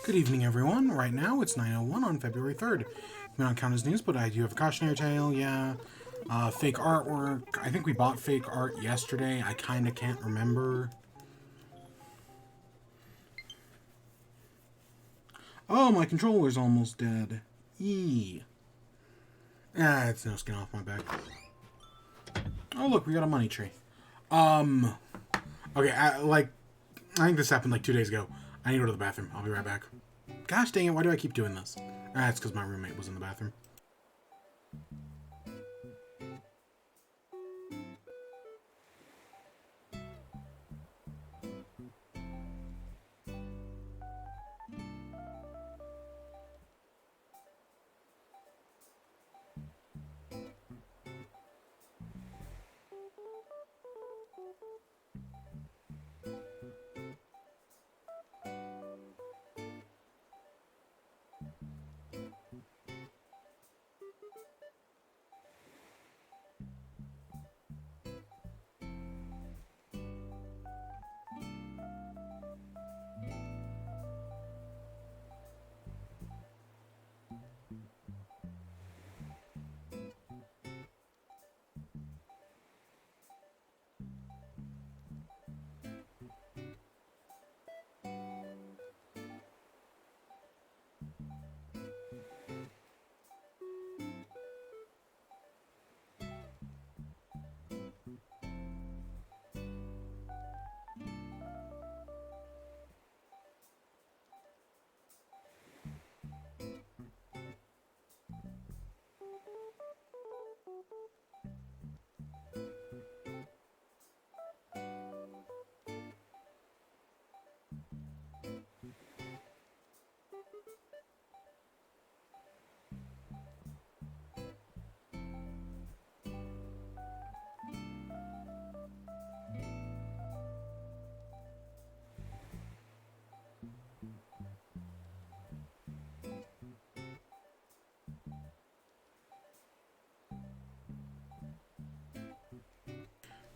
Good evening, everyone. Right now, it's 9:01 on February 3rd. It may not count as news, but I do have a cautionary tale, yeah. Fake artwork. I think we bought fake art yesterday. I kinda can't remember. Oh, my controller's almost dead. Yee. Ah, it's no skin off my back. Oh, look, we got a money tree. Okay, I think this happened like 2 days ago. I need to go to the bathroom. I'll be right back. Gosh dang it, why do I keep doing this? Ah, it's because my roommate was in the bathroom.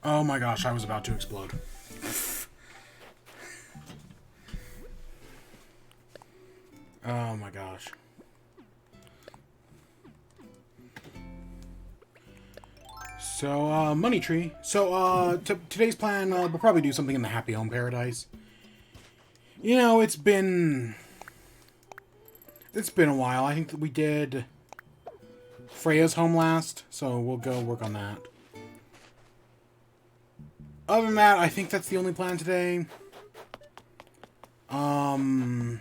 Oh my gosh, I was about to explode. Oh my gosh. So, money tree. So, today's plan, we'll probably do something in the Happy Home Paradise. You know, it's been a while. I think that we did Freya's home last, so we'll go work on that. Other than that, I think that's the only plan today. Okay.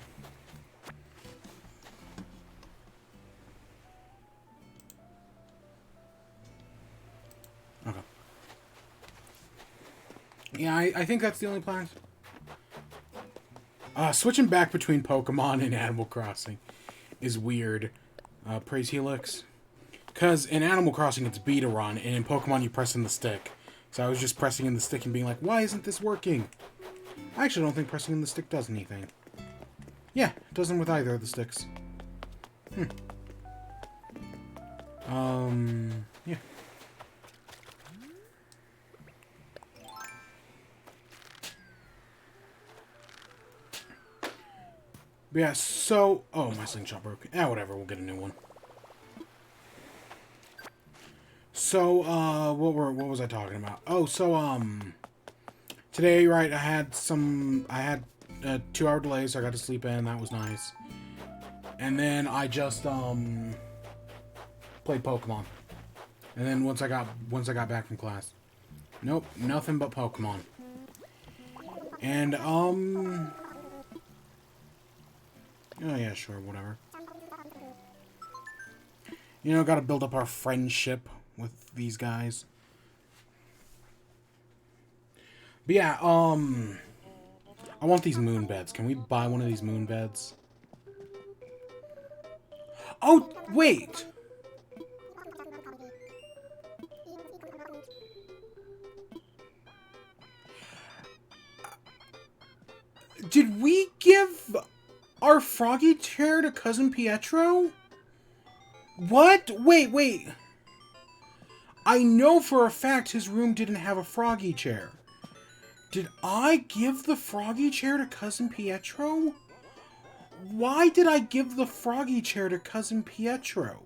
Yeah, I think that's the only plan. Switching back between Pokemon and Animal Crossing is weird. Praise Helix. Because in Animal Crossing, it's B to run, and in Pokemon, you press in the stick. So I was just pressing in the stick and being like, why isn't this working? I actually don't think pressing in the stick does anything. Yeah, it doesn't with either of the sticks. Yeah. But yeah, so... Oh, my slingshot broke. Whatever, we'll get a new one. So, what was I talking about? Oh, so, today, right, I had a 2-hour delay, so I got to sleep in, that was nice. And then I just, played Pokemon. And then once I got back from class. Nope, nothing but Pokemon. And, oh yeah, sure, whatever. You know, gotta build up our friendship with these guys. But yeah, I want these moon beds. Can we buy one of these moon beds? Oh, wait! Did we give our froggy chair to Cousin Pietro? What? Wait. I know for a fact his room didn't have a froggy chair. Did I give the froggy chair to Cousin Pietro? Why did I give the froggy chair to Cousin Pietro?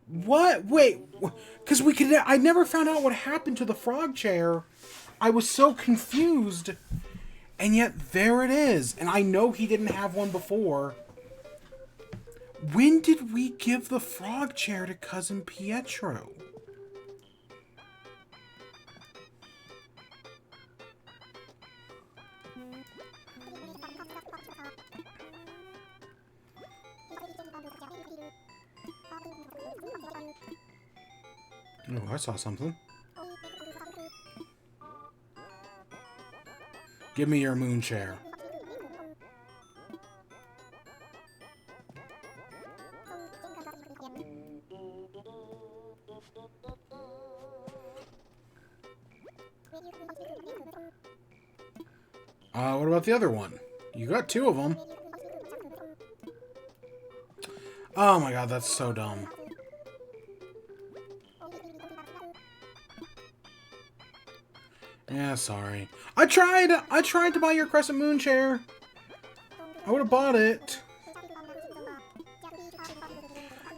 What? Wait, because I never found out what happened to the frog chair. I was so confused. And yet, there it is. And I know he didn't have one before. When did we give the frog chair to Cousin Pietro? Oh, I saw something. Give me your moon chair. What about the other one? You got two of them. Oh my god, that's so dumb. Yeah, sorry. I tried to buy your Crescent Moon chair. I would have bought it.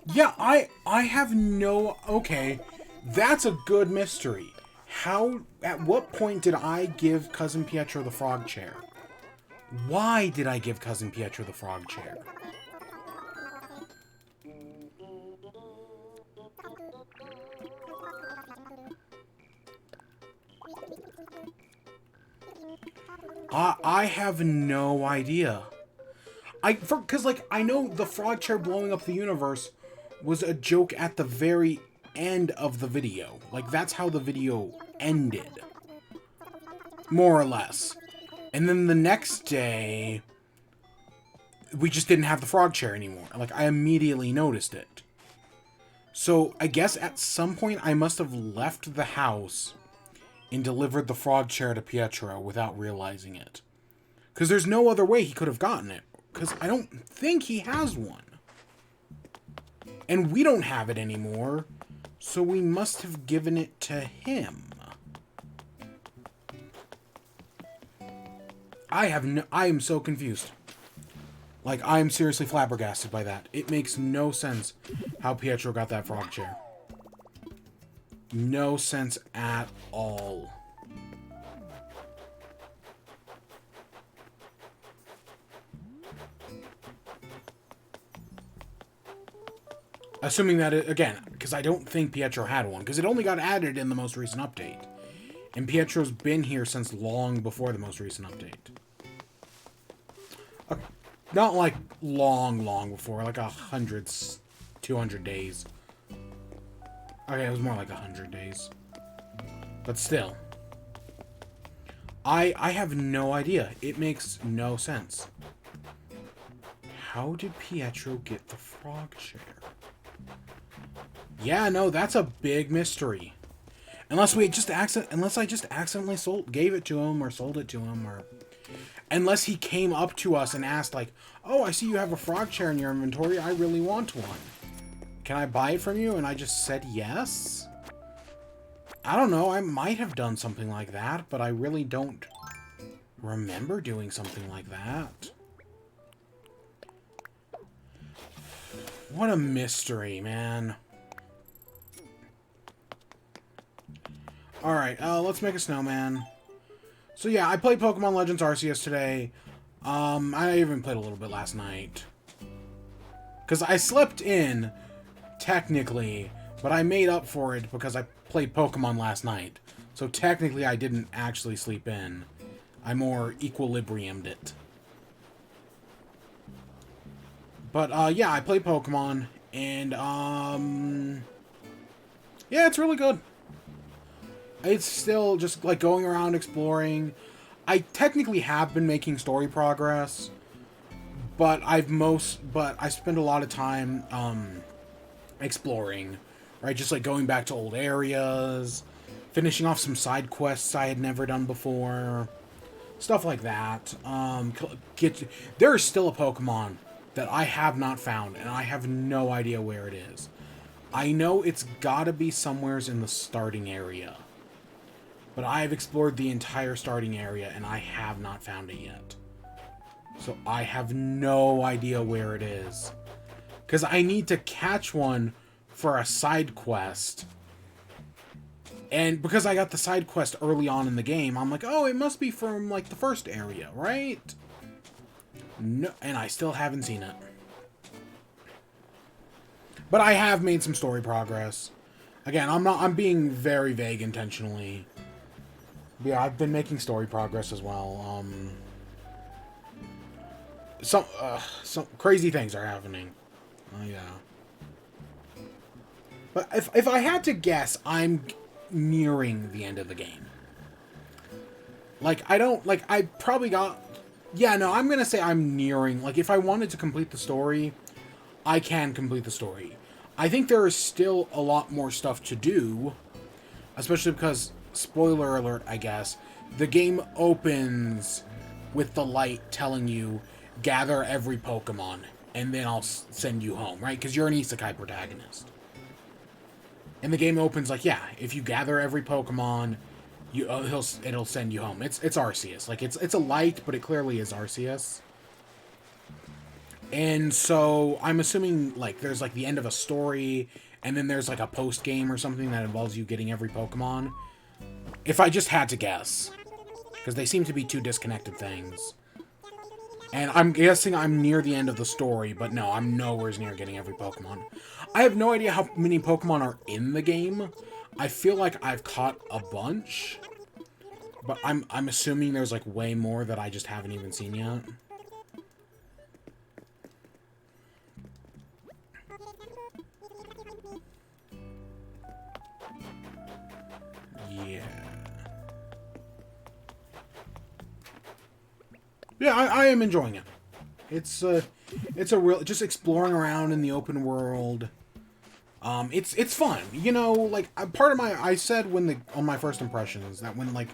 Yeah, I have no... Okay, that's a good mystery. At what point did I give Cousin Pietro the frog chair? Why did I give Cousin Pietro the frog chair? I have no idea. Because, like, I know the frog chair blowing up the universe was a joke at the very end of the video. Like, that's how the video ended. More or less. And then the next day, we just didn't have the frog chair anymore. Like, I immediately noticed it. So, I guess at some point I must have left the house and delivered the frog chair to Pietro without realizing it. Because there's no other way he could have gotten it. Because I don't think he has one. And we don't have it anymore. So we must have given it to him. I am so confused. Like, I am seriously flabbergasted by that. It makes no sense how Pietro got that frog chair. No sense at all. Assuming that, again, because I don't think Pietro had one, because it only got added in the most recent update. And Pietro's been here since long before the most recent update. Not like long before, like 100, 200 days. Okay, it was more like 100 days. But still. I have no idea. It makes no sense. How did Pietro get the frog chair? Yeah, no, that's a big mystery. Unless I just accidentally gave it to him or sold it to him, or unless he came up to us and asked, like, "Oh, I see you have a frog chair in your inventory. I really want one. Can I buy it from you?" And I just said yes. I don't know. I might have done something like that, but I really don't remember doing something like that. What a mystery, man. Alright, let's make a snowman. So yeah, I played Pokemon Legends Arceus today. I even played a little bit last night. Because I slept in, technically, but I made up for it because I played Pokemon last night. So technically I didn't actually sleep in. I more equilibriumed it. But, yeah, I played Pokemon, and, yeah, it's really good. It's still just, like, going around exploring. I technically have been making story progress, but I spend a lot of time, exploring, right? Just, like, going back to old areas, finishing off some side quests I had never done before, stuff like that. There is still a Pokemon that I have not found, and I have no idea where it is. I know it's gotta be somewheres in the starting area. But I have explored the entire starting area, and I have not found it yet. So I have no idea where it is. Because I need to catch one for a side quest. And because I got the side quest early on in the game, I'm like, oh, it must be from, like, the first area, right? No, and I still haven't seen it. But I have made some story progress. Again, I'm being very vague intentionally. Yeah, I've been making story progress as well. Some crazy things are happening. Oh, yeah. But if I had to guess, I'm nearing the end of the game. Like, I probably got... Yeah, no, I'm gonna say I'm nearing... Like, if I wanted to complete the story, I can complete the story. I think there is still a lot more stuff to do, especially because, spoiler alert, I guess, the game opens with the light telling you, gather every Pokemon, and then I'll send you home, right? Because you're an isekai protagonist. And the game opens like, yeah, if you gather every Pokemon, it'll send you home. It's Arceus. Like, it's a light, but it clearly is Arceus. And so I'm assuming, like, there's, like, the end of a story, and then there's, like, a post-game or something that involves you getting every Pokemon. If I just had to guess. Because they seem to be two disconnected things. And I'm guessing I'm near the end of the story, but no, I'm nowhere near getting every Pokemon. I have no idea how many Pokemon are in the game. I feel like I've caught a bunch. But I'm assuming there's, like, way more that I just haven't even seen yet. Yeah. Yeah, I am enjoying it. It's a real, just exploring around in the open world. It's fun, you know. Like, part of I said on my first impressions that when, like,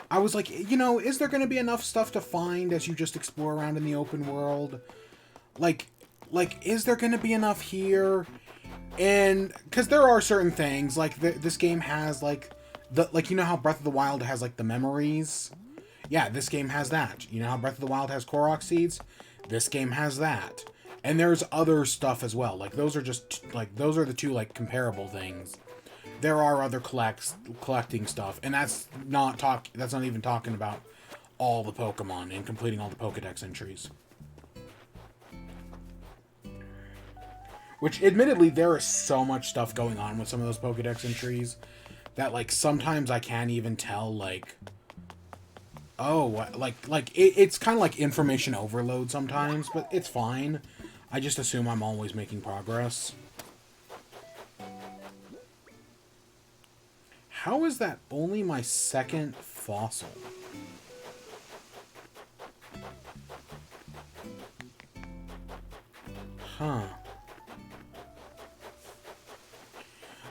I was like, you know, is there going to be enough stuff to find as you just explore around in the open world? Like, is there going to be enough here? And because there are certain things, like this game has like you know how Breath of the Wild has like the memories. Yeah, this game has that. You know how Breath of the Wild has Korok seeds? This game has that. And there's other stuff as well. Like, those are the two, like, comparable things. There are other collecting stuff. And that's not even talking about all the Pokemon and completing all the Pokedex entries. Which, admittedly, there is so much stuff going on with some of those Pokedex entries that, like, sometimes I can't even tell, like... Oh, it's kind of like information overload sometimes, but it's fine. I just assume I'm always making progress. How is that only my second fossil? Huh.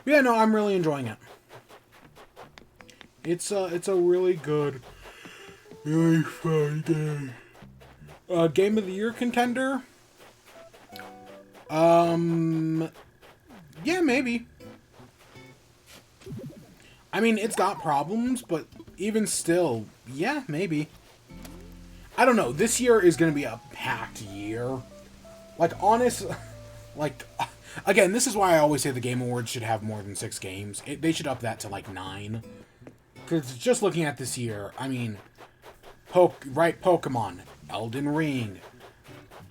Yeah, no, I'm really enjoying it. It's a really good... Really fun game. Game of the Year contender? Yeah, maybe. I mean, it's got problems, but even still, yeah, maybe. I don't know. This year is going to be a packed year. Like, again, this is why I always say the Game Awards should have more than 6 games. They should up that to, like, 9. Because just looking at this year, I mean... Pokemon, Elden Ring,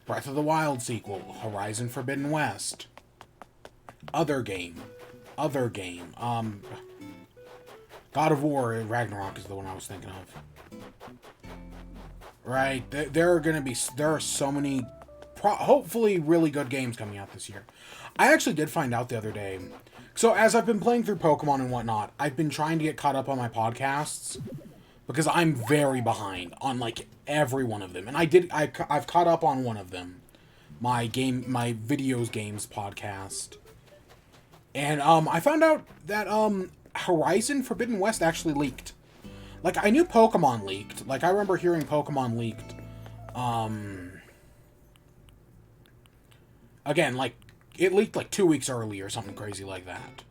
Breath of the Wild sequel, Horizon Forbidden West, other game, God of War, Ragnarok is the one I was thinking of. Right, there are so many, hopefully really good games coming out this year. I actually did find out the other day, so as I've been playing through Pokemon and whatnot, I've been trying to get caught up on my podcasts, because I'm very behind on, like, every one of them. And I've caught up on one of them. My videos games podcast. And, I found out that, Horizon Forbidden West actually leaked. Like, I knew Pokemon leaked. Like, I remember hearing Pokemon leaked. Again, like, it leaked, like, 2 weeks early or something crazy like that.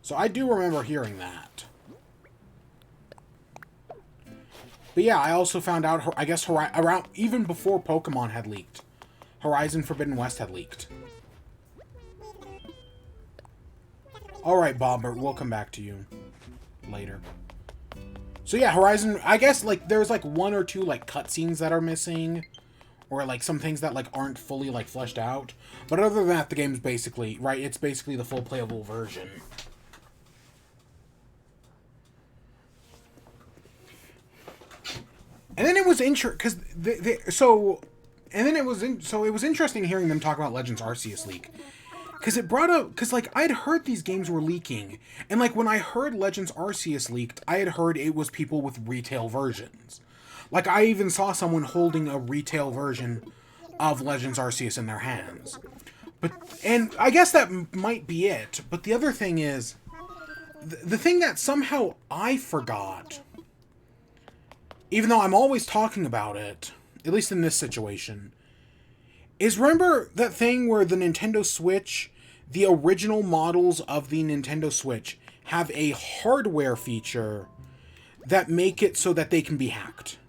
So I do remember hearing that. But yeah, I also found out, I guess, around even before Pokemon had leaked, Horizon Forbidden West had leaked. Alright, Bobbert, we'll come back to you later. So yeah, Horizon, I guess, like, there's, like, one or two, like, cutscenes that are missing. Or, like, some things that, like, aren't fully, like, fleshed out. But other than that, the game's basically, right, it's basically the full playable version. And then it was interesting, because, it was interesting hearing them talk about Legends Arceus leak. Because it brought up, because, like, I'd heard these games were leaking. And, like, when I heard Legends Arceus leaked, I had heard it was people with retail versions. Like, I even saw someone holding a retail version of Legends Arceus in their hands. And I guess that might be it. But the other thing is, the thing that somehow I forgot, even though I'm always talking about it, at least in this situation, is remember that thing where the Nintendo Switch, the original models of the Nintendo Switch, have a hardware feature that make it so that they can be hacked.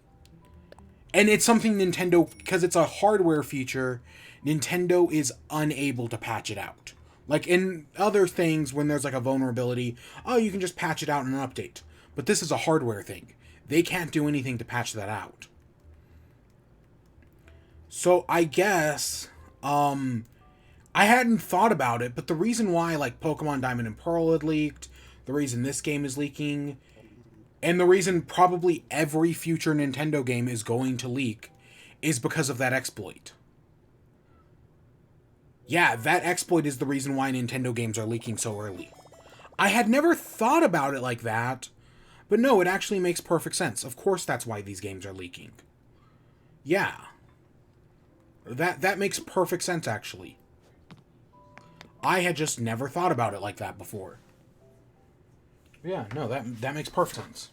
And it's something Nintendo, because it's a hardware feature, Nintendo is unable to patch it out. Like in other things, when there's like a vulnerability, oh, you can just patch it out in an update. But this is a hardware thing. They can't do anything to patch that out. So I guess, I hadn't thought about it, but the reason why, like, Pokemon Diamond and Pearl had leaked, the reason this game is leaking, and the reason probably every future Nintendo game is going to leak, is because of that exploit. Yeah, that exploit is the reason why Nintendo games are leaking so early. I had never thought about it like that, but no, it actually makes perfect sense. Of course that's why these games are leaking. Yeah. That makes perfect sense, actually. I had just never thought about it like that before. Yeah, no, that makes perfect sense.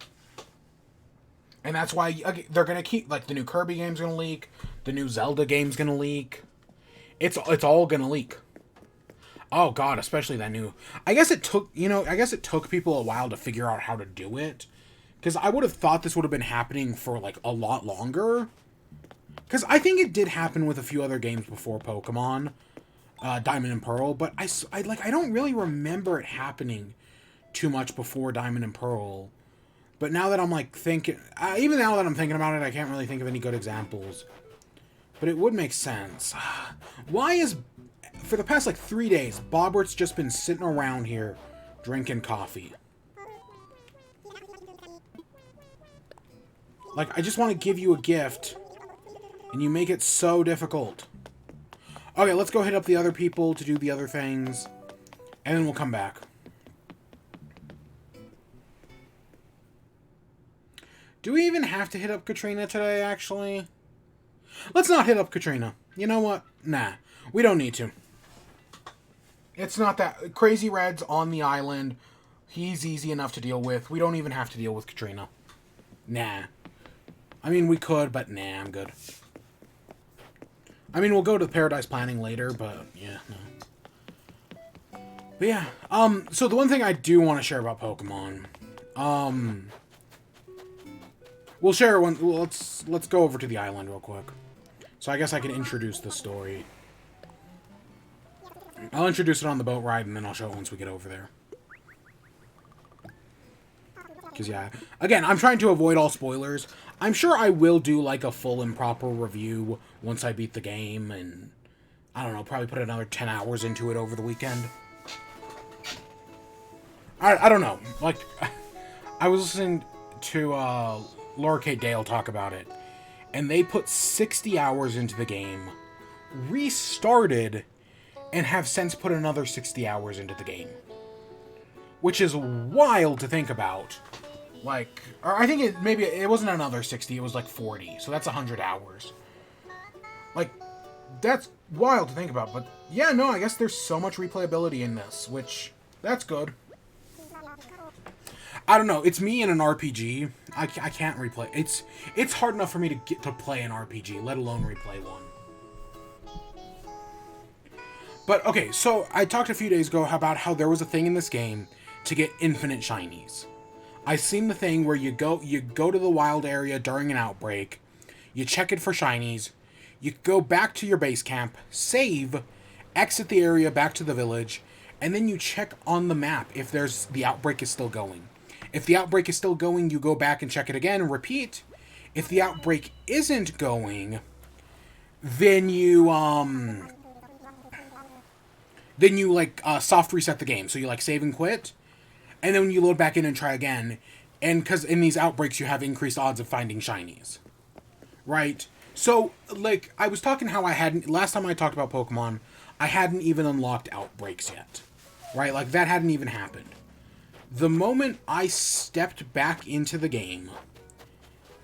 And that's why they're going to keep, like, the new Kirby game's going to leak, the new Zelda game's going to leak. It's all going to leak. Oh, God, especially that new... I guess it took people a while to figure out how to do it. Because I would have thought this would have been happening for, like, a lot longer. Because I think it did happen with a few other games before Pokemon, Diamond and Pearl, but I don't really remember it happening too much before Diamond and Pearl. But now that I'm, like, thinking... even now that I'm thinking about it, I can't really think of any good examples. But it would make sense. Why is... For the past, like, 3 days, Bobbert's just been sitting around here drinking coffee. Like, I just want to give you a gift, and you make it so difficult. Okay, let's go hit up the other people to do the other things, and then we'll come back. Do we even have to hit up Katrina today, actually? Let's not hit up Katrina. You know what? Nah, we don't need to. It's not that... Crazy Red's on the island. He's easy enough to deal with. We don't even have to deal with Katrina. Nah. I mean, we could, but nah, I'm good. I mean, we'll go to Paradise Planning later, but yeah, no. But yeah, so the one thing I do want to share about Pokemon, we'll share one. Let's go over to the island real quick. So I guess I can introduce the story. I'll introduce it on the boat ride, and then I'll show it once we get over there. Because, yeah, again, I'm trying to avoid all spoilers. I'm sure I will do, like, a full and proper review once I beat the game, and, I don't know, probably put another 10 hours into it over the weekend. I don't know. Like, I was listening to Laura Kate Dale talk about it, and they put 60 hours into the game, restarted, and have since put another 60 hours into the game. Which is wild to think about. Like, or I think it wasn't another 60, it was like 40, so that's 100 hours. Like, that's wild to think about, but yeah, no, I guess there's so much replayability in this, which, that's good. I don't know, it's me in an RPG, I can't replay, it's hard enough for me to get to play an RPG, let alone replay one. But, okay, so I talked a few days ago about how there was a thing in this game to get infinite shinies. I've seen the thing where you go to the wild area during an outbreak, you check it for shinies, you go back to your base camp, save, exit the area back to the village, and then you check on the map if the outbreak is still going. If the outbreak is still going, you go back and check it again and repeat. If the outbreak isn't going, then you like soft reset the game. So you like save and quit, and then when you load back in and try again, and because in these outbreaks you have increased odds of finding shinies, right? So like I was talking how I hadn't last time I talked about Pokemon, I hadn't even unlocked outbreaks yet, right? Like that hadn't even happened. The moment I stepped back into the game,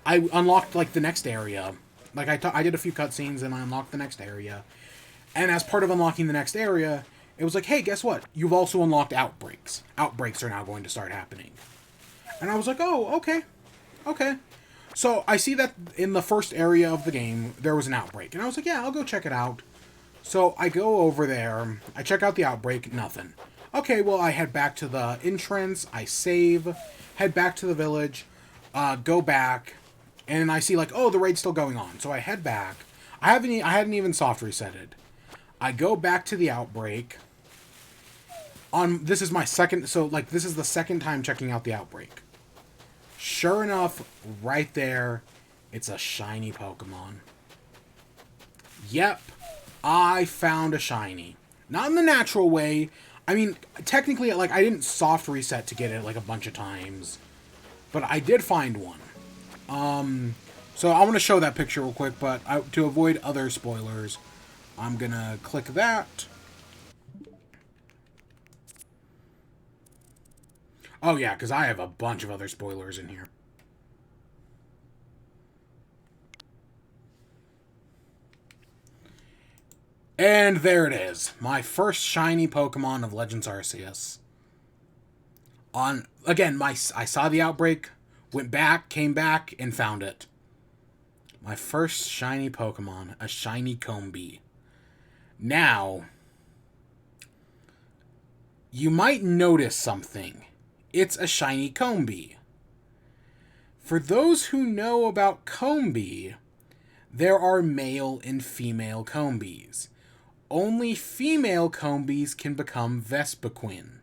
I unlocked like the next area. Like I did a few cutscenes and I unlocked the next area. And as part of unlocking the next area, it was like, hey, guess what? You've also unlocked outbreaks. Outbreaks are now going to start happening. And I was like, oh, okay. Okay. So I see that in the first area of the game, there was an outbreak. And I was like, yeah, I'll go check it out. So I go over there. I check out the outbreak. Nothing. Okay, well, I head back to the entrance. I save. Head back to the village. Go back. And I see like, oh, the raid's still going on. So I head back. I hadn't even soft resetted. I go back to the outbreak. This is my second, so like this is the second time checking out the outbreak. Sure enough, right there, it's a shiny Pokemon. Yep, I found a shiny. Not in the natural way. I mean, technically, like I didn't soft reset to get it like a bunch of times, but I did find one. So I want to show that picture real quick, but to avoid other spoilers, I'm gonna click that. Oh yeah, because I have a bunch of other spoilers in here. And there it is. My first shiny Pokemon of Legends Arceus. Again, I saw the outbreak, went back, came back, and found it. My first shiny Pokemon, a shiny Combee. Now, you might notice something. It's a shiny Combee. For those who know about Combee, there are male and female Combees. Only female Combees can become Vespiquen.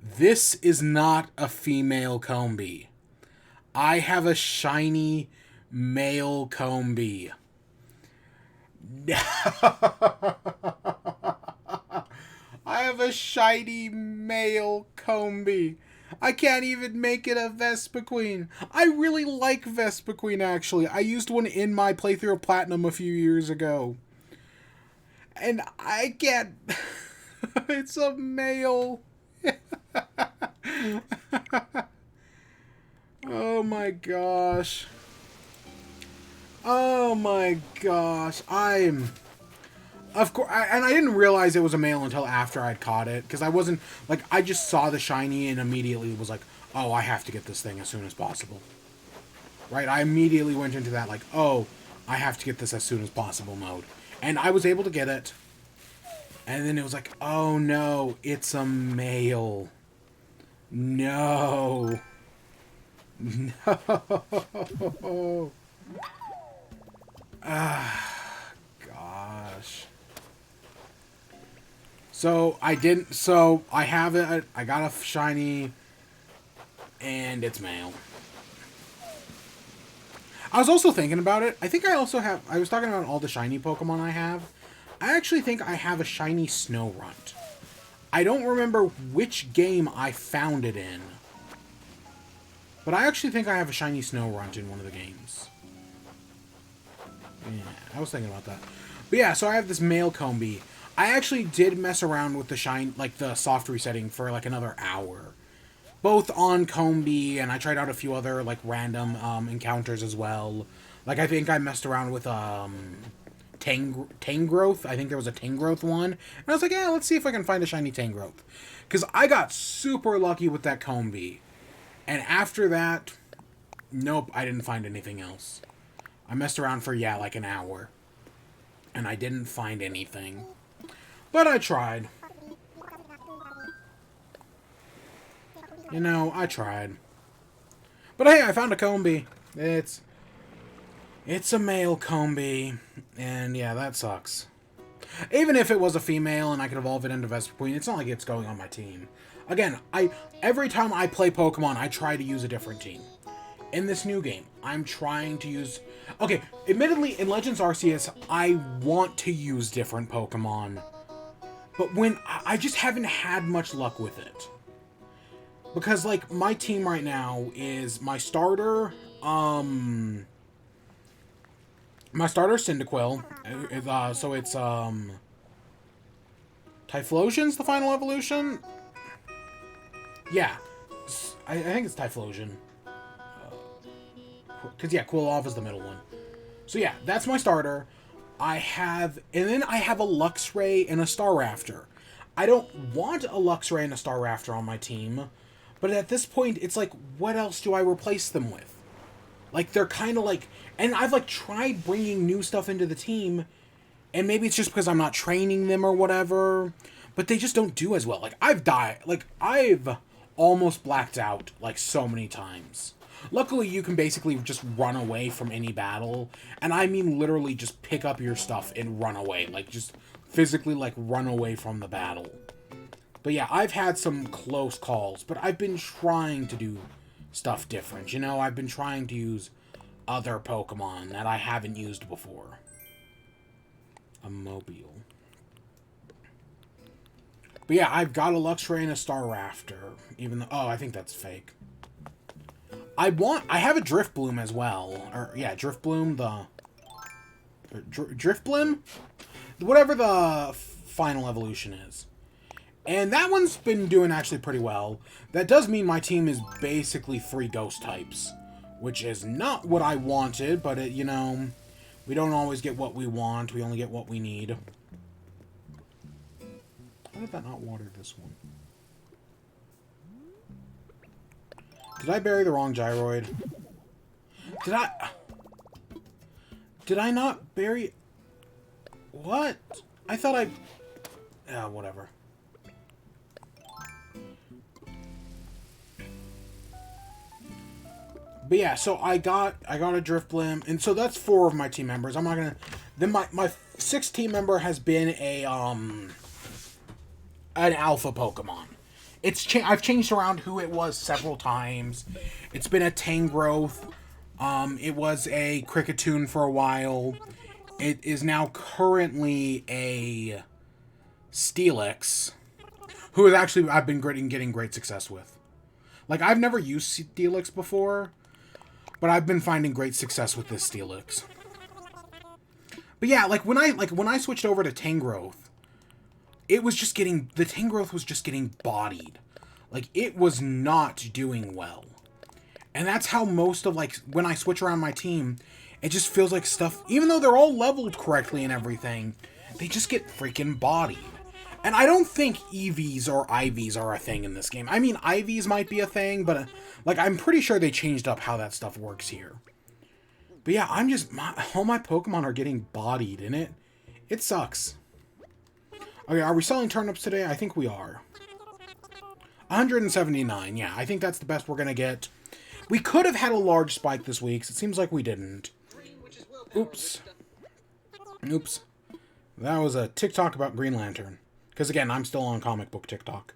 This is not a female Combee. I have a shiny male Combee. I have a shiny male Combee. I can't even make it a Vespiquen. I really like Vespiquen, actually. I used one in my playthrough of Platinum a few years ago. And I can't... It's a male. Oh my gosh. Oh my gosh. Of course, and I didn't realize it was a male until after I'd caught it, because I wasn't, like, I just saw the shiny and immediately was like, oh, I have to get this thing as soon as possible. Right? I immediately went into that, like, oh, I have to get this as soon as possible mode. And I was able to get it, and then it was like, oh no, it's a male. No. No. Gosh. So I have it, I got a shiny, and it's male. I was also thinking about it. I think I also have, I was talking about all the shiny Pokemon I have. I actually think I have a shiny Snorunt. I don't remember which game I found it in, but I actually think I have a shiny Snorunt in one of the games. Yeah, I was thinking about that. But yeah, so I have this male Combee. I actually did mess around with the soft resetting for like another hour. Both on Combee, and I tried out a few other like random encounters as well. Like I think I messed around with Tangrowth. I think there was a Tangrowth one. And I was like, yeah, let's see if I can find a shiny Tangrowth. Because I got super lucky with that Combee. And after that, nope, I didn't find anything else. I messed around for, yeah, like an hour. And I didn't find anything. But I tried. You know, I tried. But hey, I found a Combi. It's a male Combi. And yeah, that sucks. Even if it was a female and I could evolve it into Vespiquen, it's not like it's going on my team. Again, every time I play Pokemon, I try to use a different team. In this new game, I'm trying to use... Okay, admittedly, in Legends Arceus, I want to use different Pokemon. But I just haven't had much luck with it. Because, like, my team right now is my starter, my starter's Cyndaquil. So it's, Typhlosion's the final evolution? Yeah. I think it's Typhlosion. Because, yeah, Quilov is the middle one. So, yeah, that's my starter. And then I have a Luxray and a Staraptor. I don't want a Luxray and a Staraptor on my team, but at this point, it's like, what else do I replace them with? Like, they're kind of like... And I've, like, tried bringing new stuff into the team, and maybe it's just because I'm not training them or whatever, but they just don't do as well. Like, I've almost blacked out, like, so many times. Luckily, you can basically just run away from any battle, and I mean literally just pick up your stuff and run away. Like, just physically, like, run away from the battle. But yeah, I've had some close calls, but I've been trying to do stuff different. You know, I've been trying to use other Pokemon that I haven't used before. A Mobile. But yeah, I've got a Luxray and a Staraptor, even though... Oh, I think that's fake. I have a Driftbloom as well. Or, yeah, Driftbloom, Driftbloom? Whatever the final evolution is. And that one's been doing actually pretty well. That does mean my team is basically 3 ghost types. Which is not what I wanted, but, you know, we don't always get what we want. We only get what we need. How did that not water this one? Did I bury the wrong gyroid? Did I not bury... What? I thought I... Yeah, whatever. But yeah, so I got a Driftblim, and so that's 4 of my team members. I'm not gonna... Then my 6th team member has been an alpha Pokemon. I've changed around who it was several times. It's been a Tangrowth. It was a Kricketune for a while. It is now currently a Steelix, who is actually I've been getting great success with. Like, I've never used Steelix before, but I've been finding great success with this Steelix. But yeah, when I switched over to Tangrowth, it was just getting... The Tangrowth was just getting bodied. Like, it was not doing well. And that's how most of, like, when I switch around my team, it just feels like stuff... Even though they're all leveled correctly and everything, they just get freaking bodied. And I don't think EVs or IVs are a thing in this game. I mean, IVs might be a thing, but, like, I'm pretty sure they changed up how that stuff works here. But yeah, all my Pokemon are getting bodied, and it sucks. Okay, are we selling turnips today? I think we are. 179, yeah. I think that's the best we're going to get. We could have had a large spike this week, so it seems like we didn't. Oops. Oops. That was a TikTok about Green Lantern. Because, again, I'm still on comic book TikTok.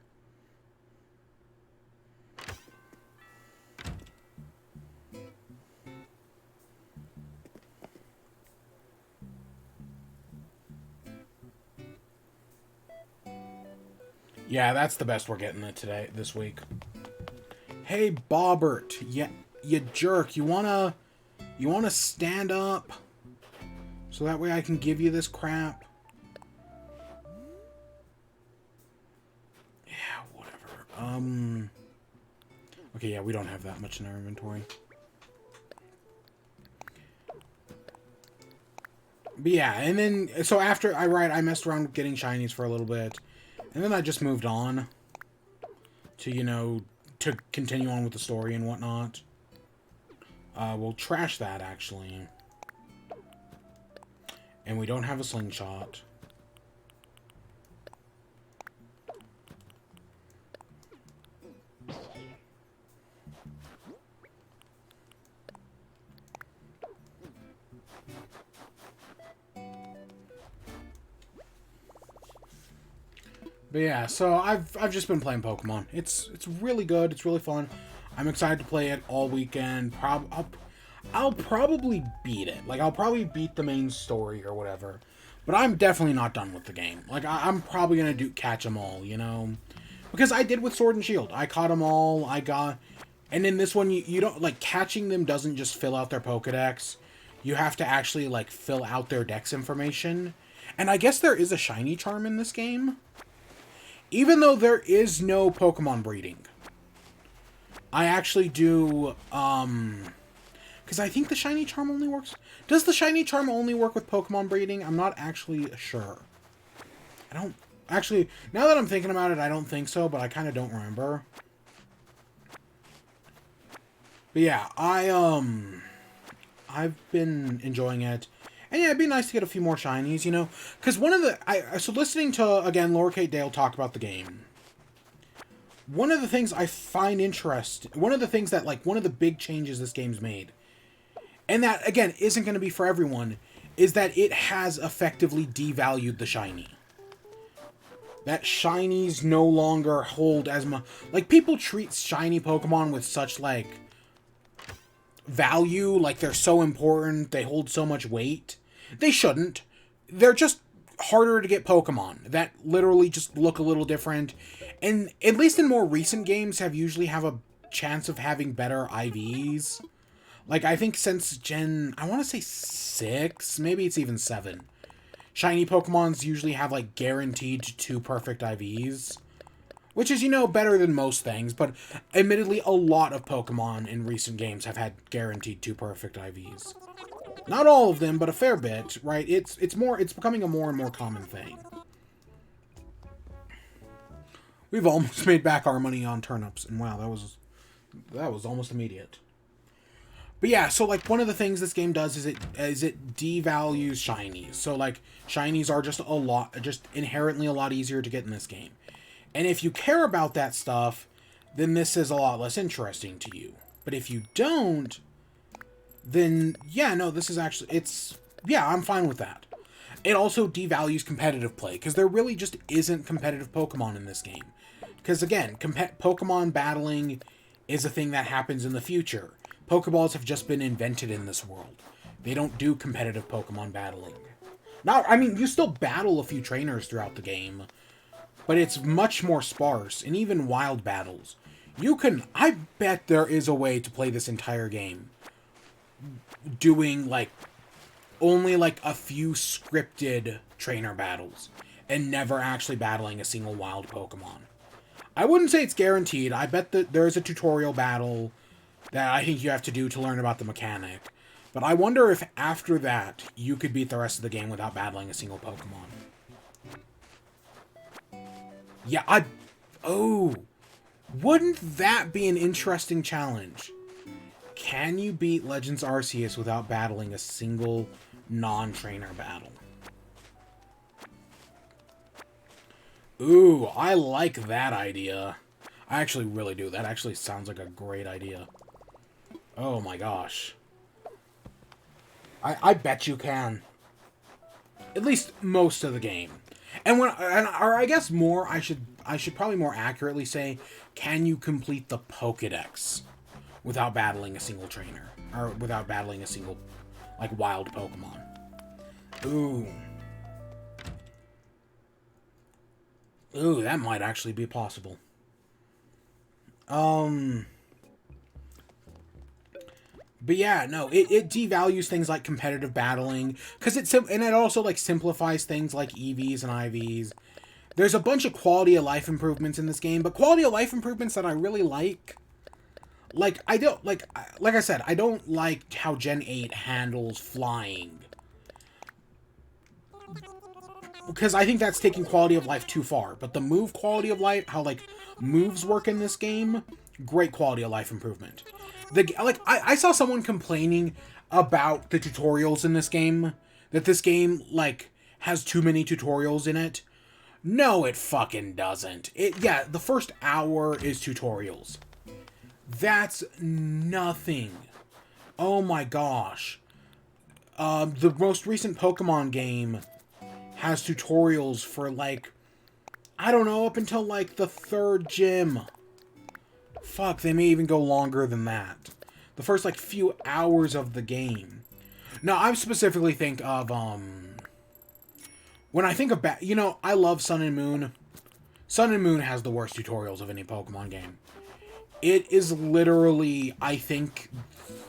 Yeah, that's the best we're getting this week. Hey, Bobbert, you jerk, you wanna stand up? So that way I can give you this crap? Yeah, whatever. Okay, yeah, we don't have that much in our inventory. But yeah, and then, so after I messed around with getting shinies for a little bit. And then I just moved on to, you know, to continue on with the story and whatnot. We'll trash that, actually. And we don't have a slingshot. But yeah, so I've just been playing Pokemon. It's really good. It's really fun. I'm excited to play it all weekend. I'll probably beat it. Like, I'll probably beat the main story or whatever. But I'm definitely not done with the game. Like, I'm probably gonna catch them all, you know, because I did with Sword and Shield. I caught them all. And in this one, you don't, like, catching them doesn't just fill out their Pokedex. You have to actually, like, fill out their Dex information. And I guess there is a shiny charm in this game. Even though there is no Pokemon breeding. I actually do, because I think the shiny charm only works... Does the shiny charm only work with Pokemon breeding? I'm not actually sure. I don't... Actually, now that I'm thinking about it, I don't think so, but I kind of don't remember. But yeah, I've been enjoying it. And yeah, it'd be nice to get a few more shinies, you know? Because one of the... So listening to, again, Lowercase Dale talk about the game... One of the things I find interesting... One of the things that, like, one of the big changes this game's made... And that, again, isn't going to be for everyone... Is that it has effectively devalued the shiny. That shinies no longer hold as much... Like, people treat shiny Pokemon with such, like... value, like they're so important, they hold so much weight. They shouldn't. They're just harder to get Pokemon that literally just look a little different, and at least in more recent games have usually have a chance of having better IVs. Like, I think since Gen, I want to say 6, maybe it's even 7, shiny Pokemons usually have, like, guaranteed 2 perfect IVs. Which is, you know, better than most things, but admittedly, a lot of Pokemon in recent games have had guaranteed 2 perfect IVs. Not all of them, but a fair bit, right? It's becoming a more and more common thing. We've almost made back our money on turnips, and wow, that was almost immediate. But yeah, so, like, one of the things this game does is it devalues shinies. So, like, shinies are just inherently a lot easier to get in this game. And if you care about that stuff, then this is a lot less interesting to you. But if you don't, then, yeah, no, this is actually, yeah, I'm fine with that. It also devalues competitive play, because there really just isn't competitive Pokemon in this game. Because, again, Pokemon battling is a thing that happens in the future. Pokeballs have just been invented in this world. They don't do competitive Pokemon battling. I mean, you still battle a few trainers throughout the game, but it's much more sparse, and even wild battles. I bet there is a way to play this entire game doing, like, only, like, a few scripted trainer battles, and never actually battling a single wild Pokemon. I wouldn't say it's guaranteed. I bet that there's a tutorial battle that I think you have to do to learn about the mechanic. But I wonder if after that, you could beat the rest of the game without battling a single Pokemon. Yeah, wouldn't that be an interesting challenge? Can you beat Legends Arceus without battling a single non-trainer battle? Ooh, I like that idea. I actually really do. That actually sounds like a great idea. Oh my gosh. I bet you can. At least most of the game. Or I guess more, I should probably more accurately say, can you complete the Pokedex without battling a single trainer? Or without battling a single, like, wild Pokemon? Ooh. Ooh, that might actually be possible. But yeah, no, it devalues things like competitive battling, because and it also, like, simplifies things like EVs and IVs. There's a bunch of quality of life improvements in this game, but quality of life improvements that I really like. Like, I don't, like I said, I don't like how Gen 8 handles flying. Because I think that's taking quality of life too far. But the move quality of life, how, like, moves work in this game, great quality of life improvement. I saw someone complaining about the tutorials in this game. That this game, like, has too many tutorials in it. No, it fucking doesn't. Yeah, the first hour is tutorials. That's nothing. Oh my gosh. The most recent Pokemon game has tutorials for, like, I don't know, up until, like, the 3rd gym. Fuck, they may even go longer than that. The first, like, few hours of the game. No, I specifically think of, when I think of, you know, I love Sun and Moon. Sun and Moon has the worst tutorials of any Pokemon game. It is literally, I think,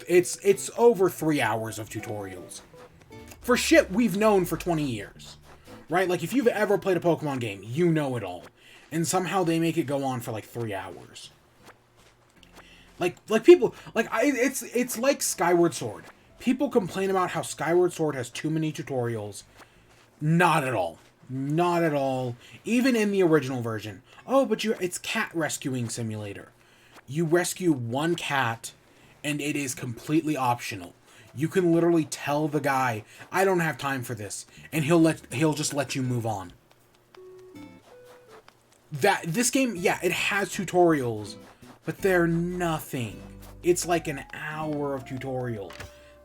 it's over 3 hours of tutorials. For shit we've known for 20 years. Right? Like, if you've ever played a Pokemon game, you know it all. And somehow they make it go on for, like, 3 hours. Like people, like, it's like Skyward Sword. People complain about how Skyward Sword has too many tutorials. Not at all. Not at all. Even in the original version. Oh, but it's cat rescuing simulator. You rescue one cat, and it is completely optional. You can literally tell the guy, I don't have time for this, and he'll just let you move on. This game, yeah, it has tutorials, but they're nothing. It's like an hour of tutorial.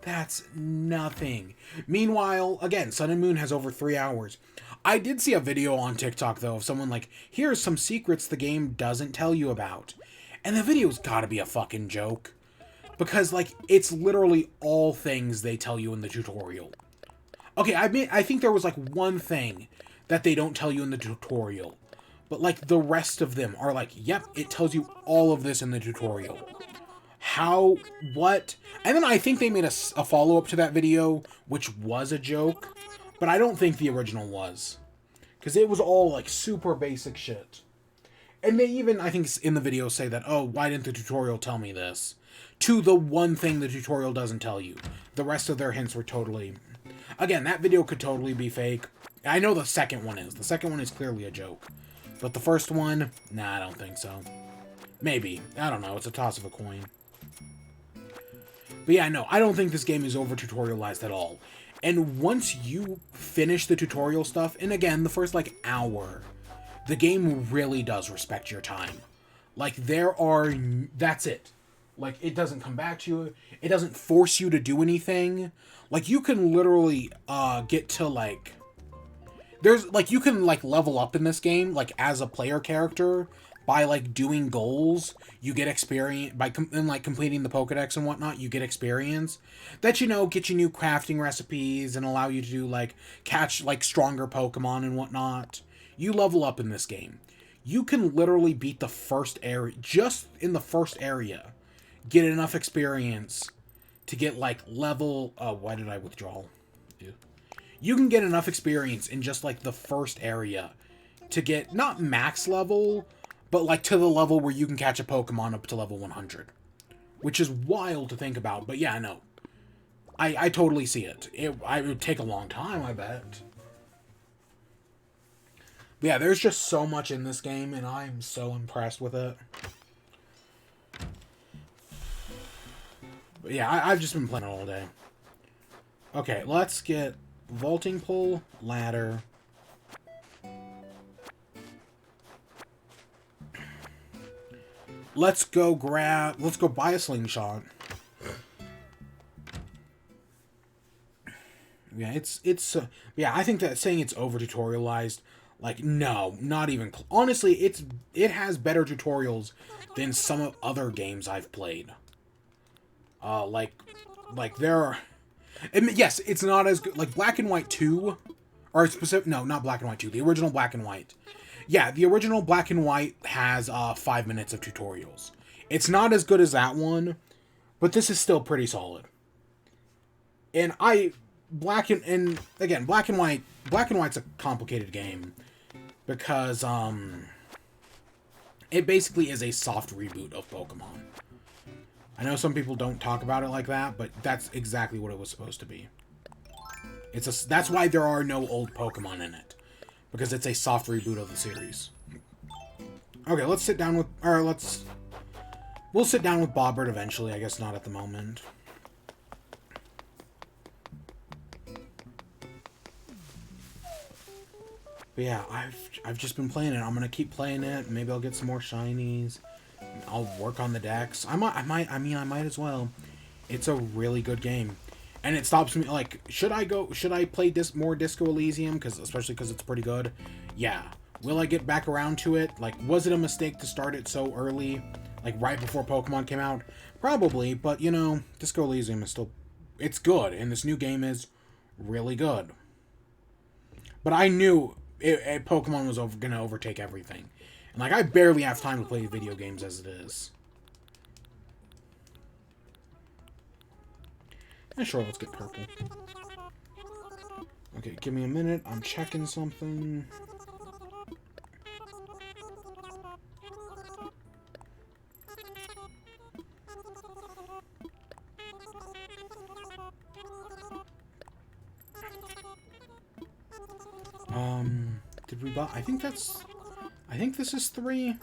That's nothing. Meanwhile, again, Sun and Moon has over 3 hours. I did see a video on TikTok, though, of someone like, here's some secrets the game doesn't tell you about. And the video's gotta be a fucking joke. Because, like, it's literally all things they tell you in the tutorial. Okay, I think there was, like, one thing that they don't tell you in the tutorial. But, like, the rest of them are like, yep, it tells you all of this in the tutorial. How? What? And then I think they made a follow-up to that video, which was a joke. But I don't think the original was. Because it was all, like, super basic shit. And they even, I think, in the video say that, oh, why didn't the tutorial tell me this? To the one thing the tutorial doesn't tell you. The rest of their hints were totally... Again, that video could totally be fake. I know the second one is. The second one is clearly a joke. But the first one, nah, I don't think so. Maybe. I don't know. It's a toss of a coin. But yeah, no, I don't think this game is over-tutorialized at all. And once you finish the tutorial stuff, and again, the first, like, hour, the game really does respect your time. Like, that's it. Like, it doesn't come back to you. It doesn't force you to do anything. Like, you can literally, get to, like... you can, like, level up in this game, like, as a player character, by, like, doing goals. You get experience, and, like, completing the Pokedex and whatnot, you get experience. That, you know, get you new crafting recipes and allow you to do, like, catch, like, stronger Pokemon and whatnot. You level up in this game. You can literally beat the first area, just in the first area, get enough experience to get, like, level... why did I withdraw? You can get enough experience in just, like, the first area to get, not max level, but, like, to the level where you can catch a Pokemon up to level 100. Which is wild to think about, but yeah, no. I totally see it. It would take a long time, I bet. But yeah, there's just so much in this game, and I'm so impressed with it. But yeah, I've just been playing it all day. Okay, let's get vaulting pole, ladder. Let's go buy a slingshot. Yeah, yeah, I think that saying it's over tutorialized, like, no, not even, honestly, it has better tutorials than some other games I've played. Like there are, yes, it's not as good, like Black and White 2, or specific, no, not Black and White 2, the original Black and White. Yeah, the original Black and White has 5 minutes of tutorials. It's not as good as that one, but this is still pretty solid. And Black and White's a complicated game because it basically is a soft reboot of Pokemon. I know some people don't talk about it like that, but that's exactly what it was supposed to be. That's why there are no old Pokemon in it. Because it's a soft reboot of the series. Okay, let's sit down with... We'll sit down with Bobbert eventually, I guess not at the moment. But yeah, I've just been playing it. I'm gonna keep playing it. Maybe I'll get some more shinies. I'll work on the decks. I might as well. It's a really good game. And it stops me, like, should I play more Disco Elysium? Especially because it's pretty good. Yeah. Will I get back around to it? Like, was it a mistake to start it so early? Like, right before Pokemon came out? Probably, but, you know, Disco Elysium is still... It's good, and this new game is really good. But I knew Pokemon was going to overtake everything. And, like, I barely have time to play video games as it is. Yeah, sure, let's get purple. Okay, give me a minute. I'm checking something. Did we buy... I think this is 3.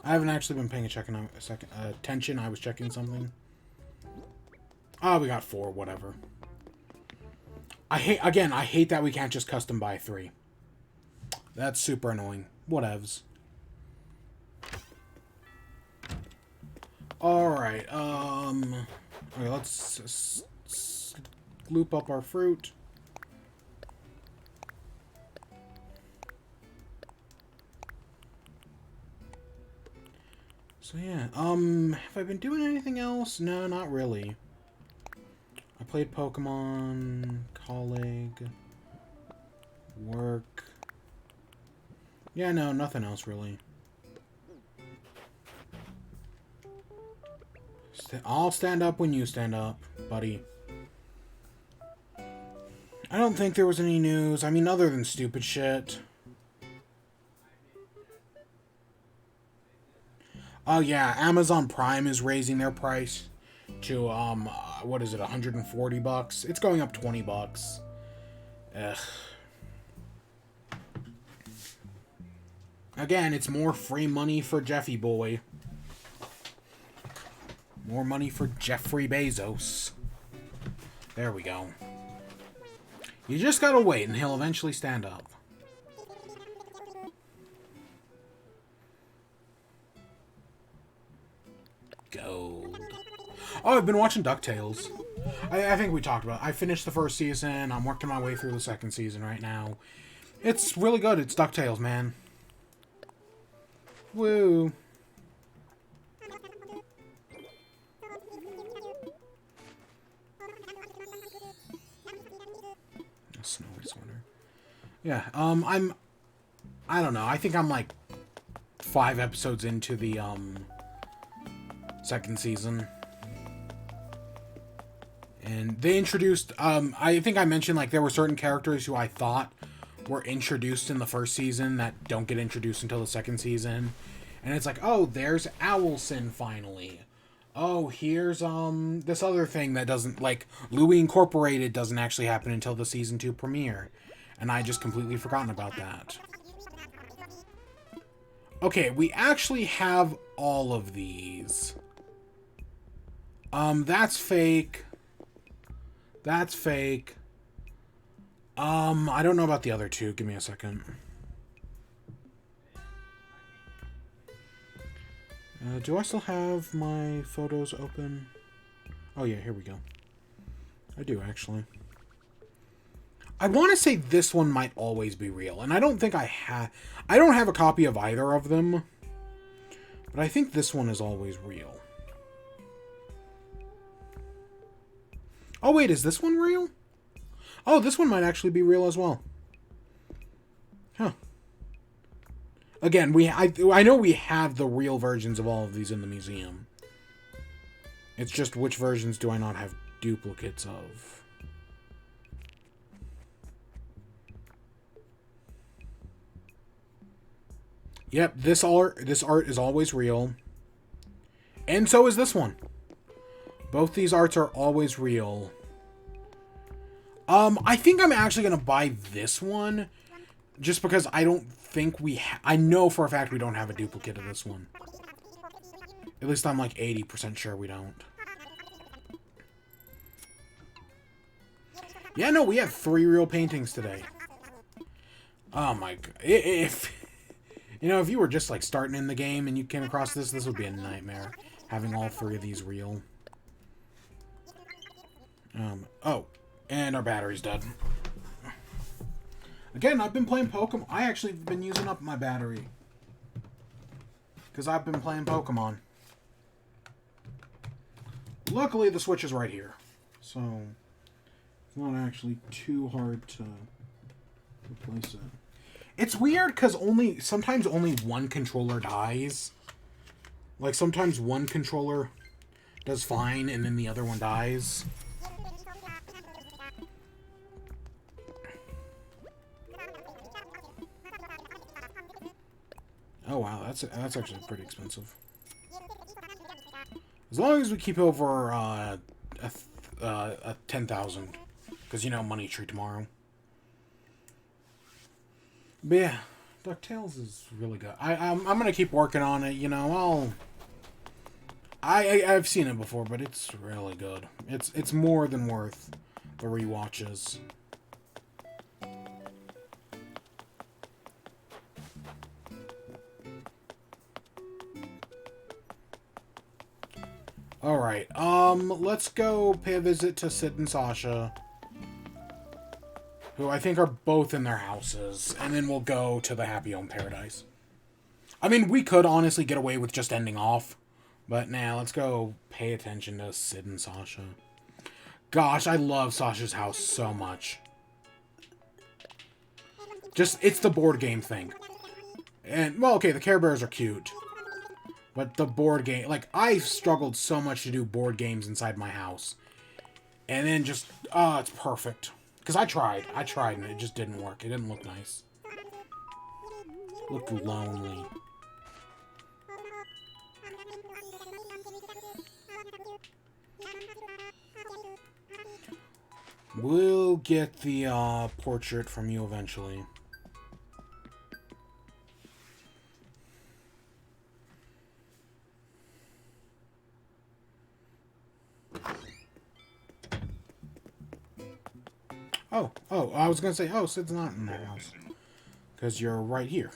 I haven't actually been paying attention. I was checking something. Oh, we got 4, whatever. I hate that we can't just custom buy 3. That's super annoying. Whatevs. Alright, okay, let's loop up our fruit. So yeah, have I been doing anything else? No, not really. I played Pokemon, colleague, work. Yeah, no, nothing else really. I'll stand up when you stand up, buddy. I don't think there was any news. I mean, other than stupid shit. Oh yeah, Amazon Prime is raising their price to, what is it, $140? It's going up $20. Ugh. Again, it's more free money for Jeffy boy. More money for Jeffrey Bezos. There we go. You just gotta wait and he'll eventually stand up. Gold. Oh, I've been watching DuckTales. I think we talked about it. I finished the first season. I'm working my way through the second season right now. It's really good. It's DuckTales, man. Woo. A snowy sweater. Yeah, I don't know. I think I'm like 5 episodes into the, second season. And they introduced, I think I mentioned, like, there were certain characters who I thought were introduced in the first season that don't get introduced until the second season. And it's like, oh, there's Owlson finally. Oh, here's, this other thing that doesn't, like, Louie Incorporated doesn't actually happen until the season 2 premiere. And I just completely forgotten about that. Okay, we actually have all of these. That's fake. That's fake. I don't know about the other 2. Give me a second. Do I still have my photos open? Oh yeah, here we go. I do, actually. I want to say this one might always be real, and I don't think I don't have a copy of either of them, but I think this one is always real. Oh wait, is this one real? Oh, this one might actually be real as well. Huh. Again, I know we have the real versions of all of these in the museum. It's just which versions do I not have duplicates of? Yep, this art is always real. And so is this one. Both these arts are always real. I think I'm actually going to buy this one. Just because I don't think I know for a fact we don't have a duplicate of this one. At least I'm like 80% sure we don't. Yeah, no, we have 3 real paintings today. Oh my god. If you were just like starting in the game and you came across this would be a nightmare. Having all 3 of these real. Oh, and our battery's dead. Again, I've been playing Pokemon. I actually have been using up my battery. Because I've been playing Pokemon. Luckily, the Switch is right here. So, it's not actually too hard to replace it. It's weird because sometimes only one controller dies. Like, sometimes one controller does fine and then the other one dies. Oh wow, that's actually pretty expensive. As long as we keep over 10,000, because you know money tree tomorrow. But yeah, DuckTales is really good. I'm gonna keep working on it. You know, I've seen it before, but it's really good. It's more than worth the rewatches. Alright, let's go pay a visit to Sid and Sasha, who I think are both in their houses, and then we'll go to the Happy Home Paradise. I mean, we could honestly get away with just ending off, but nah, let's go pay attention to Sid and Sasha. Gosh, I love Sasha's house so much. Just, it's the board game thing. And, well, okay, the Care Bears are cute. But the board game, like, I've struggled so much to do board games inside my house. And then just, it's perfect. Because I tried and it just didn't work. It didn't look nice. Looked lonely. We'll get the, portrait from you eventually. Oh, I was gonna say, oh, Sid's not in that house. Because you're right here.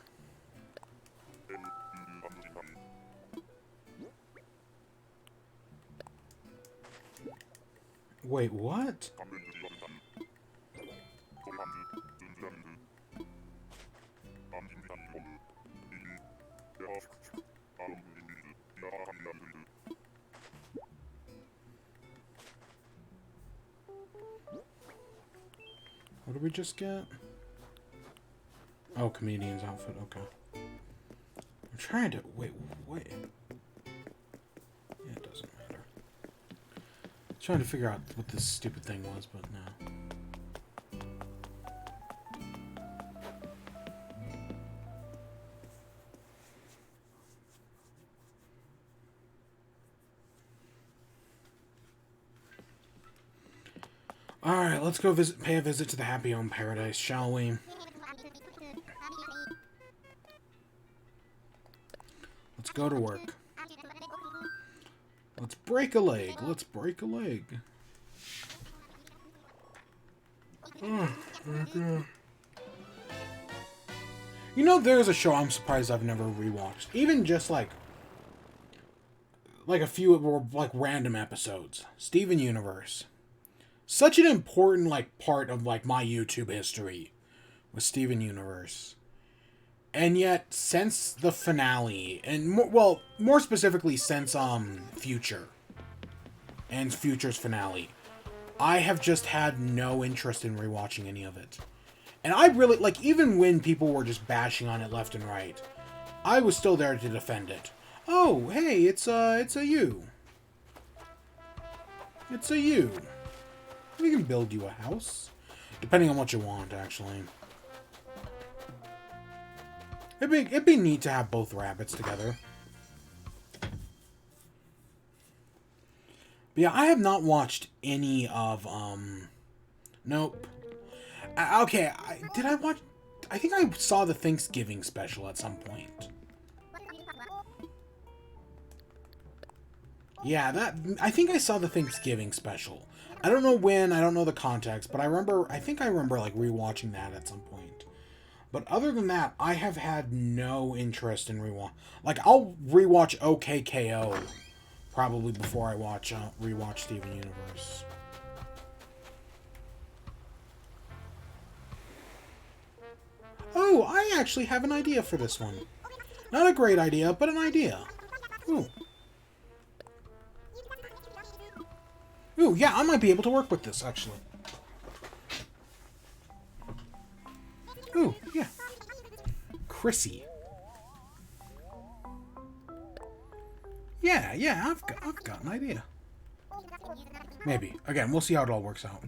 Wait, what? What did we just get? Oh, comedian's outfit, okay. I'm trying to... Wait. Yeah, it doesn't matter. I'm trying to figure out what this stupid thing was, but no. Alright, let's go pay a visit to the Happy Home Paradise, shall we? Let's go to work. Let's break a leg. Let's break a leg. Oh, my God. You know, there's a show I'm surprised I've never rewatched. Even just, like a few, like, random episodes. Steven Universe. Such an important, like, part of, like, my YouTube history was Steven Universe. And yet, since the finale, and, more specifically, since, Future, and Future's finale, I have just had no interest in rewatching any of it. And I really, like, even when people were just bashing on it left and right, I was still there to defend it. Oh, hey, it's a you. It's a you. We can build you a house. Depending on what you want, actually. It'd be neat to have both rabbits together. But yeah, I have not watched any of, nope. Okay, did I watch... I think I saw the Thanksgiving special at some point. Yeah, I think I saw the Thanksgiving special. I don't know when, I don't know the context, but I think I remember, like, rewatching that at some point. But other than that, I have had no interest in rewatch. Like, I'll rewatch OKKO probably before I rewatch Steven Universe. I actually have an idea for this one. Not a great idea, but an idea. Ooh. Ooh, yeah, I might be able to work with this, actually. Ooh, yeah. Chrissy. Yeah, I've got an idea. Maybe. Again, we'll see how it all works out.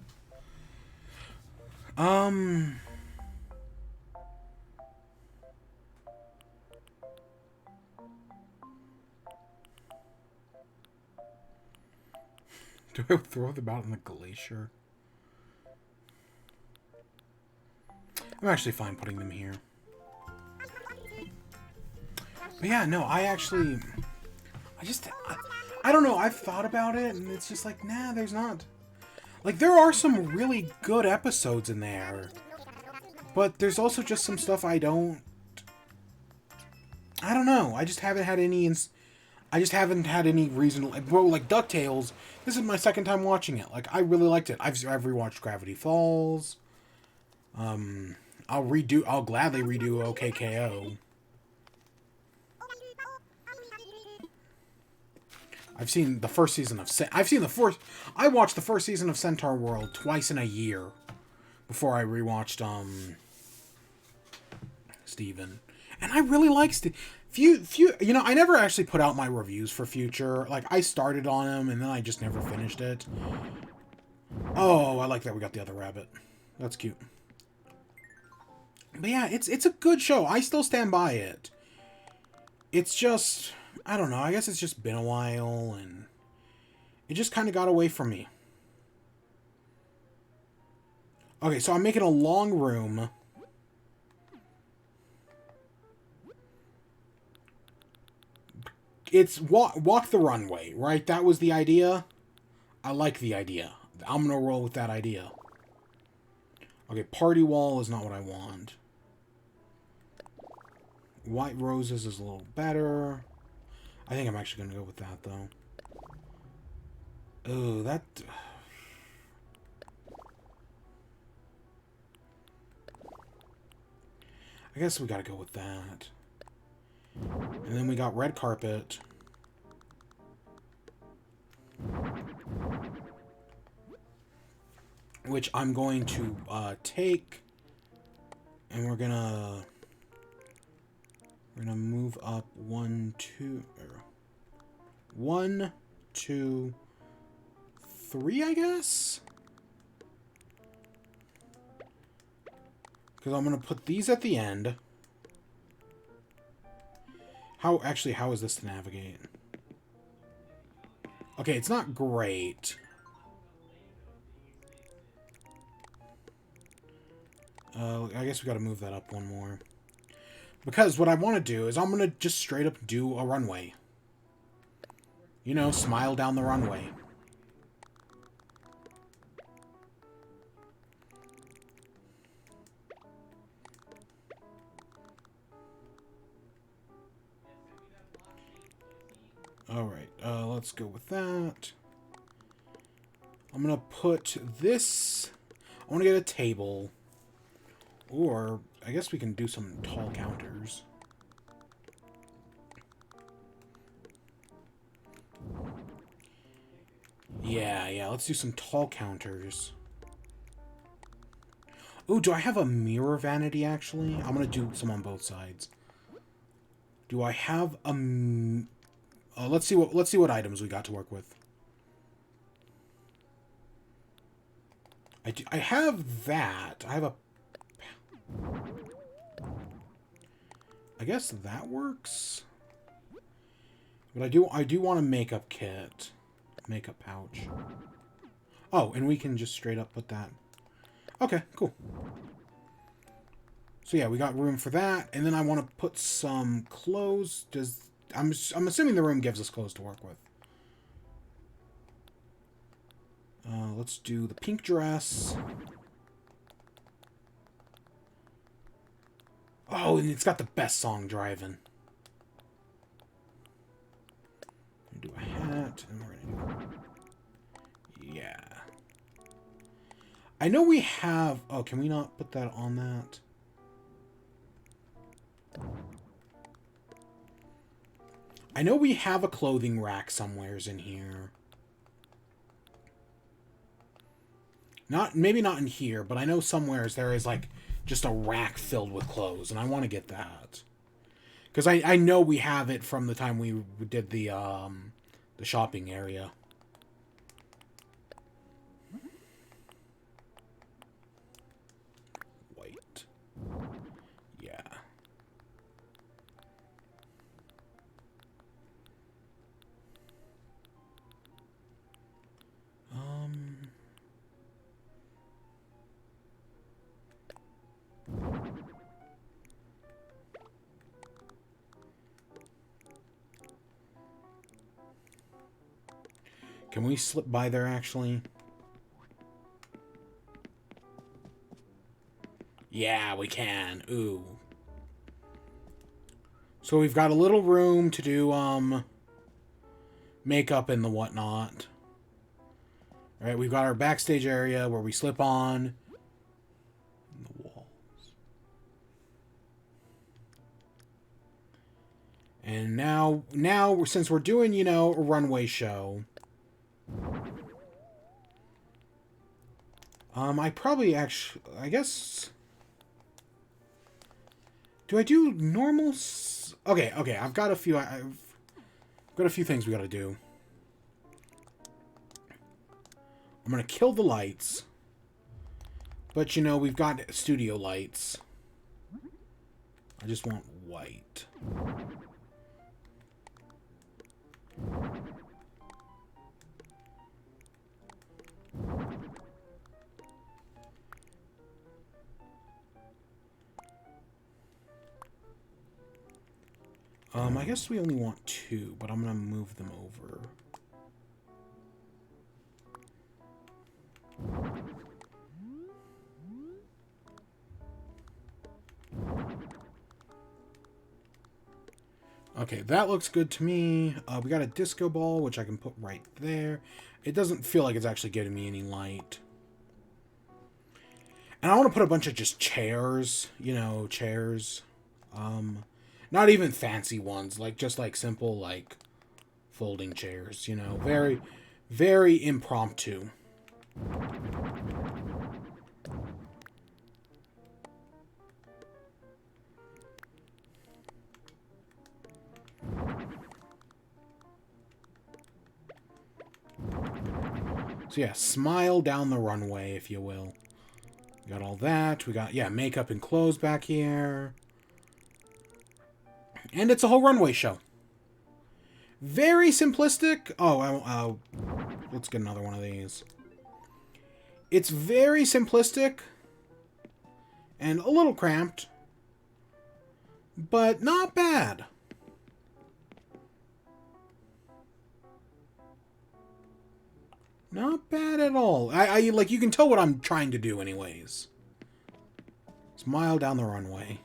Do I throw them out in the glacier? I'm actually fine putting them here. But yeah, no, I don't know, I've thought about it, and it's just like, nah, there's not. Like, there are some really good episodes in there, but there's also just some stuff I don't know, I just haven't had any reason to, bro, like DuckTales, this is my second time watching it, like, I really liked it. I've rewatched Gravity Falls, I'll gladly redo OKKO. I've seen the first season of... I watched the first season of Centaur World twice in a year before I rewatched, Steven. And I really like you know, I never actually put out my reviews for Future. Like, I started on them, and then I just never finished it. Oh, I like that we got the other rabbit. That's cute. But yeah, it's a good show. I still stand by it. It's just... I don't know, I guess it's just been a while, and it just kind of got away from me. Okay, so I'm making a long room. It's walk the runway, right? That was the idea. I like the idea. I'm gonna roll with that idea. Okay, party wall is not what I want. White roses is a little better. I think I'm actually going to go with that, though. Oh, that... I guess we got to go with that. And then we got red carpet. Which I'm going to take. And we're going to... We're gonna move up 1, 2, 1, 2, 3, I guess? Because I'm gonna put these at the end. How is this to navigate? Okay, it's not great. I guess we gotta move that up one more. Because what I want to do is I'm going to just straight up do a runway. You know, smile down the runway. Alright, let's go with that. I'm going to put this... I want to get a table. Or... I guess we can do some tall counters. Yeah, let's do some tall counters. Ooh, do I have a mirror vanity, actually? I'm gonna do some on both sides. Do I have a... let's see what items we got to work with. I have that. I have a... I guess that works. But I do want a makeup kit. Makeup pouch. Oh, and we can just straight up put that. Okay, cool. So yeah, we got room for that. And then I want to put some clothes. I'm assuming the room gives us clothes to work with. Let's do the pink dress. Oh, and it's got the best song, Driving. Do a hat, and we're gonna do... Yeah. I know we have... Oh, can we not put that on that? I know we have a clothing rack somewheres in here. Maybe not in here, but I know somewheres there is, like, just a rack filled with clothes, and I want to get that. Because I know we have it from the time we did the shopping area. White. Yeah. Can we slip by there, actually? Yeah, we can. Ooh. So we've got a little room to do, makeup and the whatnot. Alright, we've got our backstage area where we slip on. And the walls. And now, since we're doing, you know, a runway show... I probably actually... I guess... Do I do normal... Okay, I've got a few... I've got a few things we gotta do. I'm gonna kill the lights. But, you know, we've got studio lights. I just want white. I guess we only want 2, but I'm gonna move them over. Okay, that looks good to me. We got a disco ball, which I can put right there. It doesn't feel like it's actually getting me any light. And I want to put a bunch of just chairs, you know, chairs. Not even fancy ones, like just like simple, like folding chairs, you know, very, very impromptu. So yeah, smile down the runway, if you will. We got all that. We got, yeah, makeup and clothes back here. And it's a whole runway show. Very simplistic. Oh, let's get another one of these. It's very simplistic. And a little cramped. But not bad. Not bad at all. I like, you can tell what I'm trying to do anyways. Smile down the runway.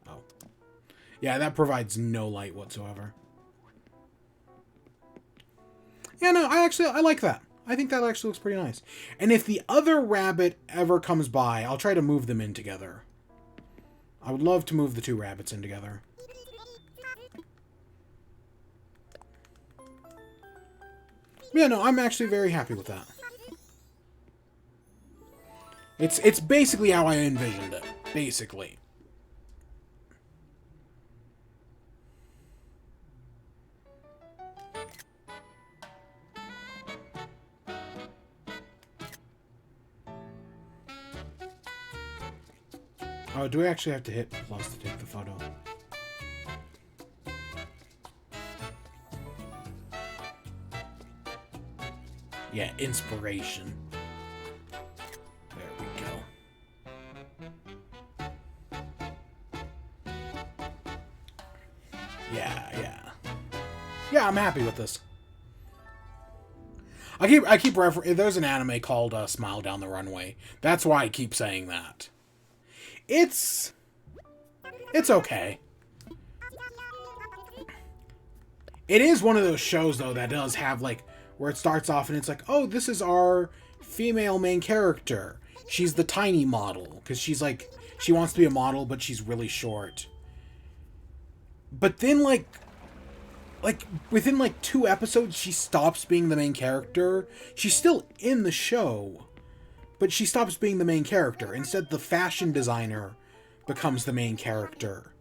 Oh. Yeah, that provides no light whatsoever. Yeah, no, I like that. I think that actually looks pretty nice. And if the other rabbit ever comes by, I'll try to move them in together. I would love to move the 2 rabbits in together. Yeah, no, I'm actually very happy with that. It's basically how I envisioned it. Basically. Oh, do we actually have to hit plus to take the photo? Yeah, inspiration. There we go. Yeah. Yeah, I'm happy with this. I keep referencing. There's an anime called Smile Down the Runway. That's why I keep saying that. It's okay. It is one of those shows, though, that does have, like, where it starts off and it's like, oh, this is our female main character. She's the tiny model. Because she's like, she wants to be a model, but she's really short. But then, like within like 2 episodes, she stops being the main character. She's still in the show, but she stops being the main character. Instead, the fashion designer becomes the main character.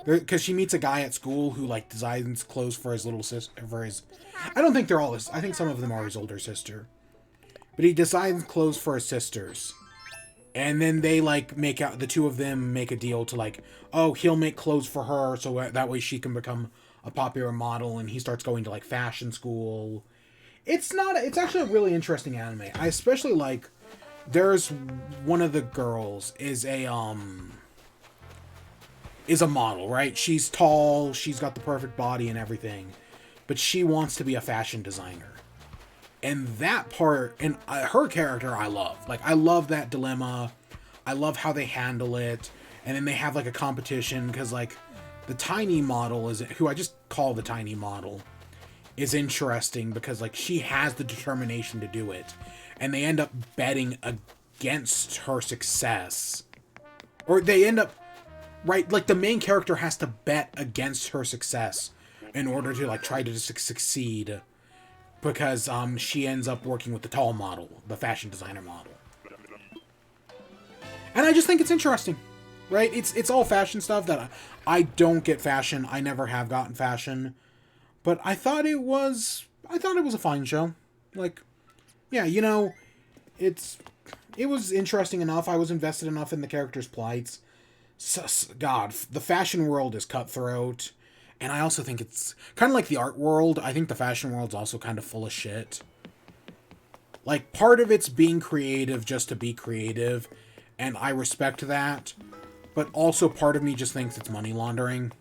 Because she meets a guy at school who, like, designs clothes for his little sister. I don't think they're all his. I think some of them are his older sister. But he designs clothes for his sisters. And then they, like, the two of them make a deal to, like, oh, he'll make clothes for her so that way she can become a popular model. And he starts going to, like, fashion school. It's actually a really interesting anime. I especially like, there's one of the girls is a model, right? She's tall, she's got the perfect body and everything, but she wants to be a fashion designer. And that part, and her character, I love. Like, I love that dilemma. I love how they handle it. And then they have, like, a competition, because, like, the tiny model who I just call the tiny model, is interesting because, like, she has the determination to do it. And they end up betting against her success. Or they end up, right, like, the main character has to bet against her success in order to, like, try to succeed. Because she ends up working with the tall model, the fashion designer model. And I just think it's interesting, right? It's all fashion stuff that I don't get fashion. I never have gotten fashion. But I thought it was a fine show. Like, yeah, you know, it was interesting enough. I was invested enough in the characters' plights. God, the fashion world is cutthroat. And I also think it's kind of like the art world. I think the fashion world's also kind of full of shit. Like, part of it's being creative just to be creative. And I respect that. But also part of me just thinks it's money laundering.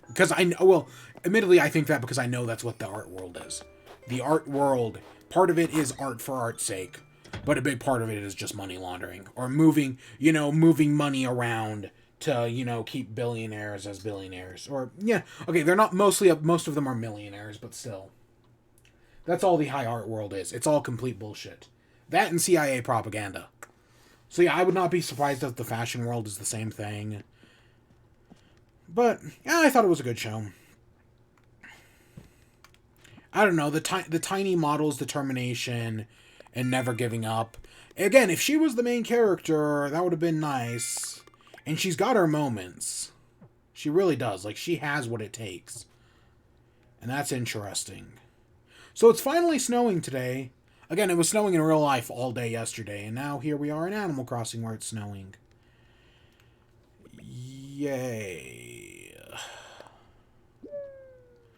Because admittedly, I think that because I know that's what the art world is. The art world, part of it is art for art's sake. But a big part of it is just money laundering. Or moving money around to, keep billionaires as billionaires. Or, yeah, okay, they're not most of them are millionaires, but still. That's all the high art world is. It's all complete bullshit. That and CIA propaganda. So yeah, I would not be surprised if the fashion world is the same thing. But, yeah, I thought it was a good show. I don't know, the tiny model's determination and never giving up. Again, if she was the main character, that would have been nice. And she's got her moments. She really does. Like, she has what it takes. And that's interesting. So it's finally snowing today. Again, it was snowing in real life all day yesterday. And now here we are in Animal Crossing where it's snowing. Yay.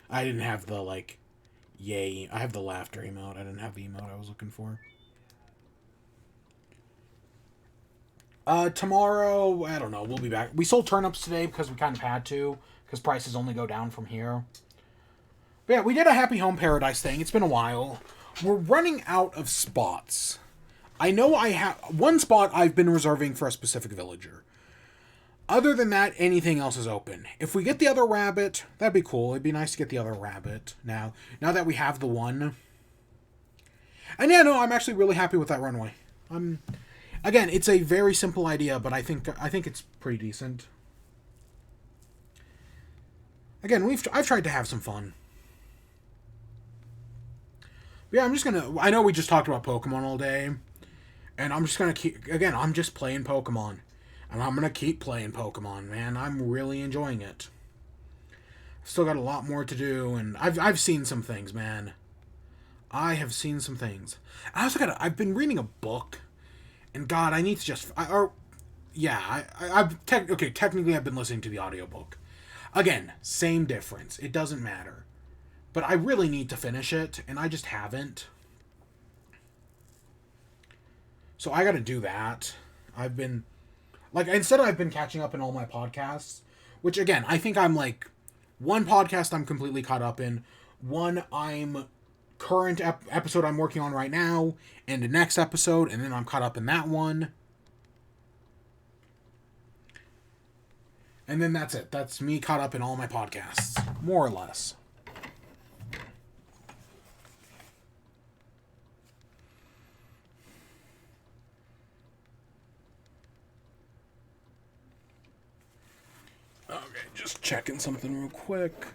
I didn't have the, like, yay. I have the laughter emote. I didn't have the emote I was looking for. Tomorrow, I don't know, we'll be back. We sold turnips today because we kind of had to, because prices only go down from here. But yeah, we did a Happy Home Paradise thing. It's been a while. We're running out of spots. I know I have one spot I've been reserving for a specific villager. Other than that, anything else is open. If we get the other rabbit, that'd be cool. It'd be nice to get the other rabbit now that we have the one. And yeah, no, I'm actually really happy with that runway. Again, it's a very simple idea, but I think it's pretty decent. Again, I've tried to have some fun. But yeah, I know we just talked about Pokemon all day, and I'm just gonna I'm just playing Pokemon. And I'm gonna keep playing Pokemon, man. I'm really enjoying it. Still got a lot more to do, and I've seen some things, man. I have seen some things. I've been reading a book. And God, I need to just... technically I've been listening to the audiobook. Again, same difference. It doesn't matter. But I really need to finish it, and I just haven't. So I gotta do that. I've been catching up in all my podcasts. Which, again, I think I'm like... One podcast I'm completely caught up in. One I'm... current episode I'm working on right now, and the next episode, and then I'm caught up in that one. And then that's it. That's me caught up in all my podcasts. More or less. Just checking something real quick.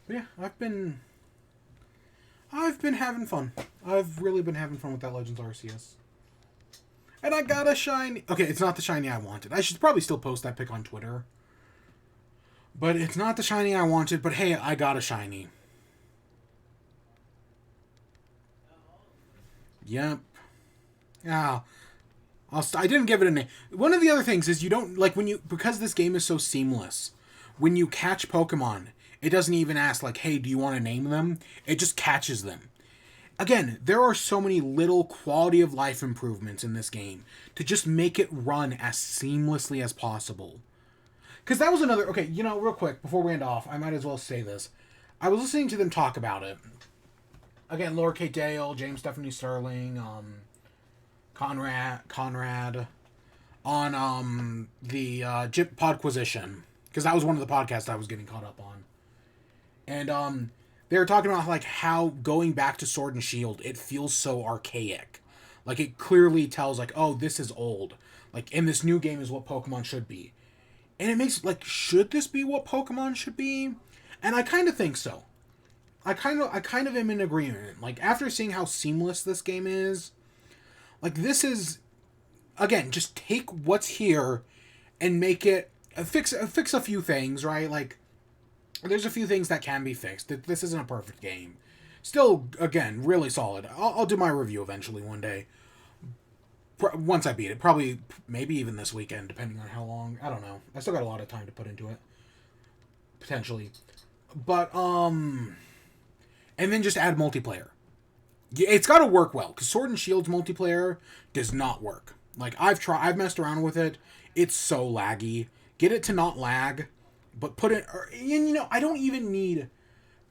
But yeah, I've been having fun. I've really been having fun with that Legends Arceus. And I got a shiny... Okay, it's not the shiny I wanted. I should probably still post that pic on Twitter. But it's not the shiny I wanted, but hey, I got a shiny. Yep. Yeah. I didn't give it a name. One of the other things is you don't... Like, when you... Because this game is so seamless, when you catch Pokemon, it doesn't even ask, like, hey, do you want to name them? It just catches them. Again, there are so many little quality of life improvements in this game to just make it run as seamlessly as possible. Because that was another... Okay, you know, real quick, before we end off, I might as well say this. I was listening to them talk about it. Again, Laura Kate Dale, James Stephanie Sterling, Conrad, on the Jip Podquisition. Because that was one of the podcasts I was getting caught up on. And they were talking about like how going back to Sword and Shield, it feels so archaic. Like it clearly tells like, oh, this is old. Like, and this new game is what Pokemon should be. And it makes, like, should this be what Pokemon should be? And I kind of think so. I kind of am in agreement. Like, after seeing how seamless this game is, like, this is, again, just take what's here and make it, fix a few things, right? Like, there's a few things that can be fixed. This isn't a perfect game. Still, again, really solid. I'll do my review eventually one day. Once I beat it. Probably, maybe even this weekend, depending on how long. I don't know. I still got a lot of time to put into it. Potentially. But, and then just add multiplayer. It's got to work well, because Sword and Shield's multiplayer does not work. Like, I've messed around with it. It's so laggy. Get it to not lag, but put it... And, you know, I don't even need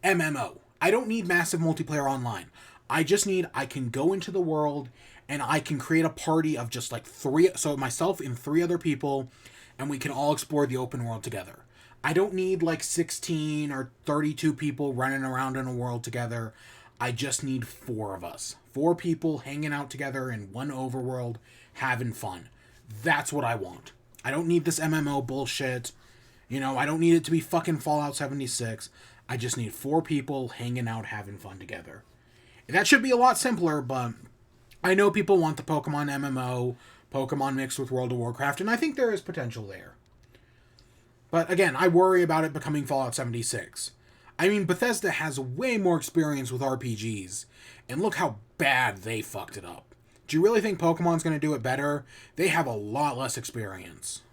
MMO. I don't need massive multiplayer online. I just need... I can go into the world... And I can create a party of just like 3, so myself and 3 other people, and we can all explore the open world together. I don't need like 16 or 32 people running around in a world together. I just need 4 of us. 4 people hanging out together in one overworld, having fun. That's what I want. I don't need this MMO bullshit. You know, I don't need it to be fucking Fallout 76. I just need 4 people hanging out, having fun together. That should be a lot simpler, but... I know people want the Pokemon MMO, Pokemon mixed with World of Warcraft, and I think there is potential there. But again, I worry about it becoming Fallout 76. I mean, Bethesda has way more experience with RPGs, and look how bad they fucked it up. Do you really think Pokemon's going to do it better? They have a lot less experience.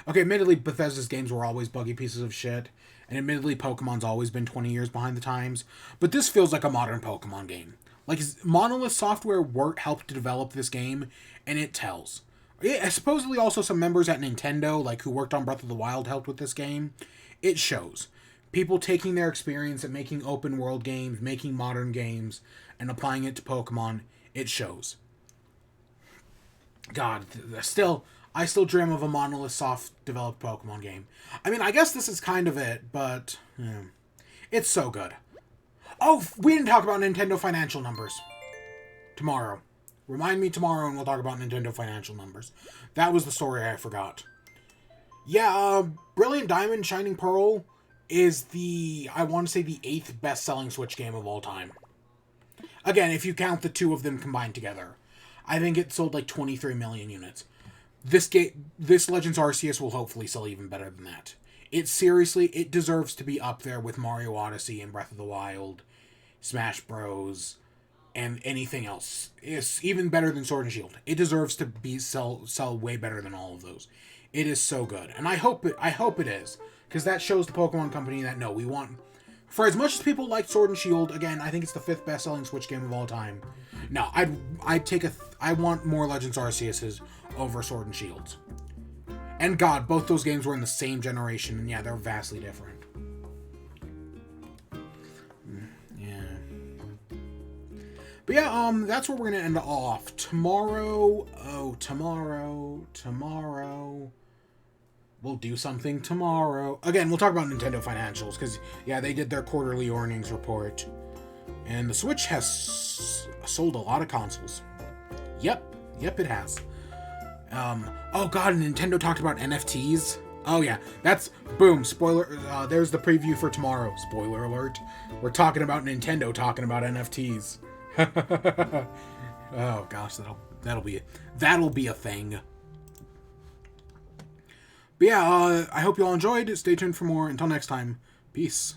Okay, admittedly, Bethesda's games were always buggy pieces of shit, and admittedly, Pokemon's always been 20 years behind the times, but this feels like a modern Pokemon game. Like, Monolith Software helped to develop this game, and it tells. Yeah, supposedly also some members at Nintendo, like, who worked on Breath of the Wild helped with this game. It shows. People taking their experience at making open-world games, making modern games, and applying it to Pokemon, it shows. God, I still dream of a Monolith Soft-developed Pokemon game. I mean, I guess this is kind of it, but... Yeah, it's so good. Oh, we didn't talk about Nintendo financial numbers. Tomorrow. Remind me tomorrow and we'll talk about Nintendo financial numbers. That was the story I forgot. Yeah, Brilliant Diamond Shining Pearl is I want to say the 8th best-selling Switch game of all time. Again, if you count the 2 of them combined together. I think it sold like 23 million units. This Legends Arceus will hopefully sell even better than that. It deserves to be up there with Mario Odyssey and Breath of the Wild, Smash Bros, and anything else. It's even better than Sword and Shield. It deserves to sell way better than all of those. It is so good, and I hope it is, because that shows the Pokemon Company that no, we want. For as much as people like Sword and Shield, again, I think it's the 5th best-selling Switch game of all time. No, I want more Legends Arceus's over Sword and Shields. And God, both those games were in the same generation, and yeah, they're vastly different. Yeah. But yeah, that's where we're gonna end off. Tomorrow, we'll do something tomorrow. Again, we'll talk about Nintendo financials, because, yeah, they did their quarterly earnings report. And the Switch has sold a lot of consoles. Yep, it has. Oh god, Nintendo talked about NFTs. Oh yeah, that's boom. Spoiler. There's the preview for tomorrow. Spoiler alert. We're talking about Nintendo talking about NFTs. Oh gosh, that'll be a thing. But yeah, I hope you all enjoyed. Stay tuned for more. Until next time, peace.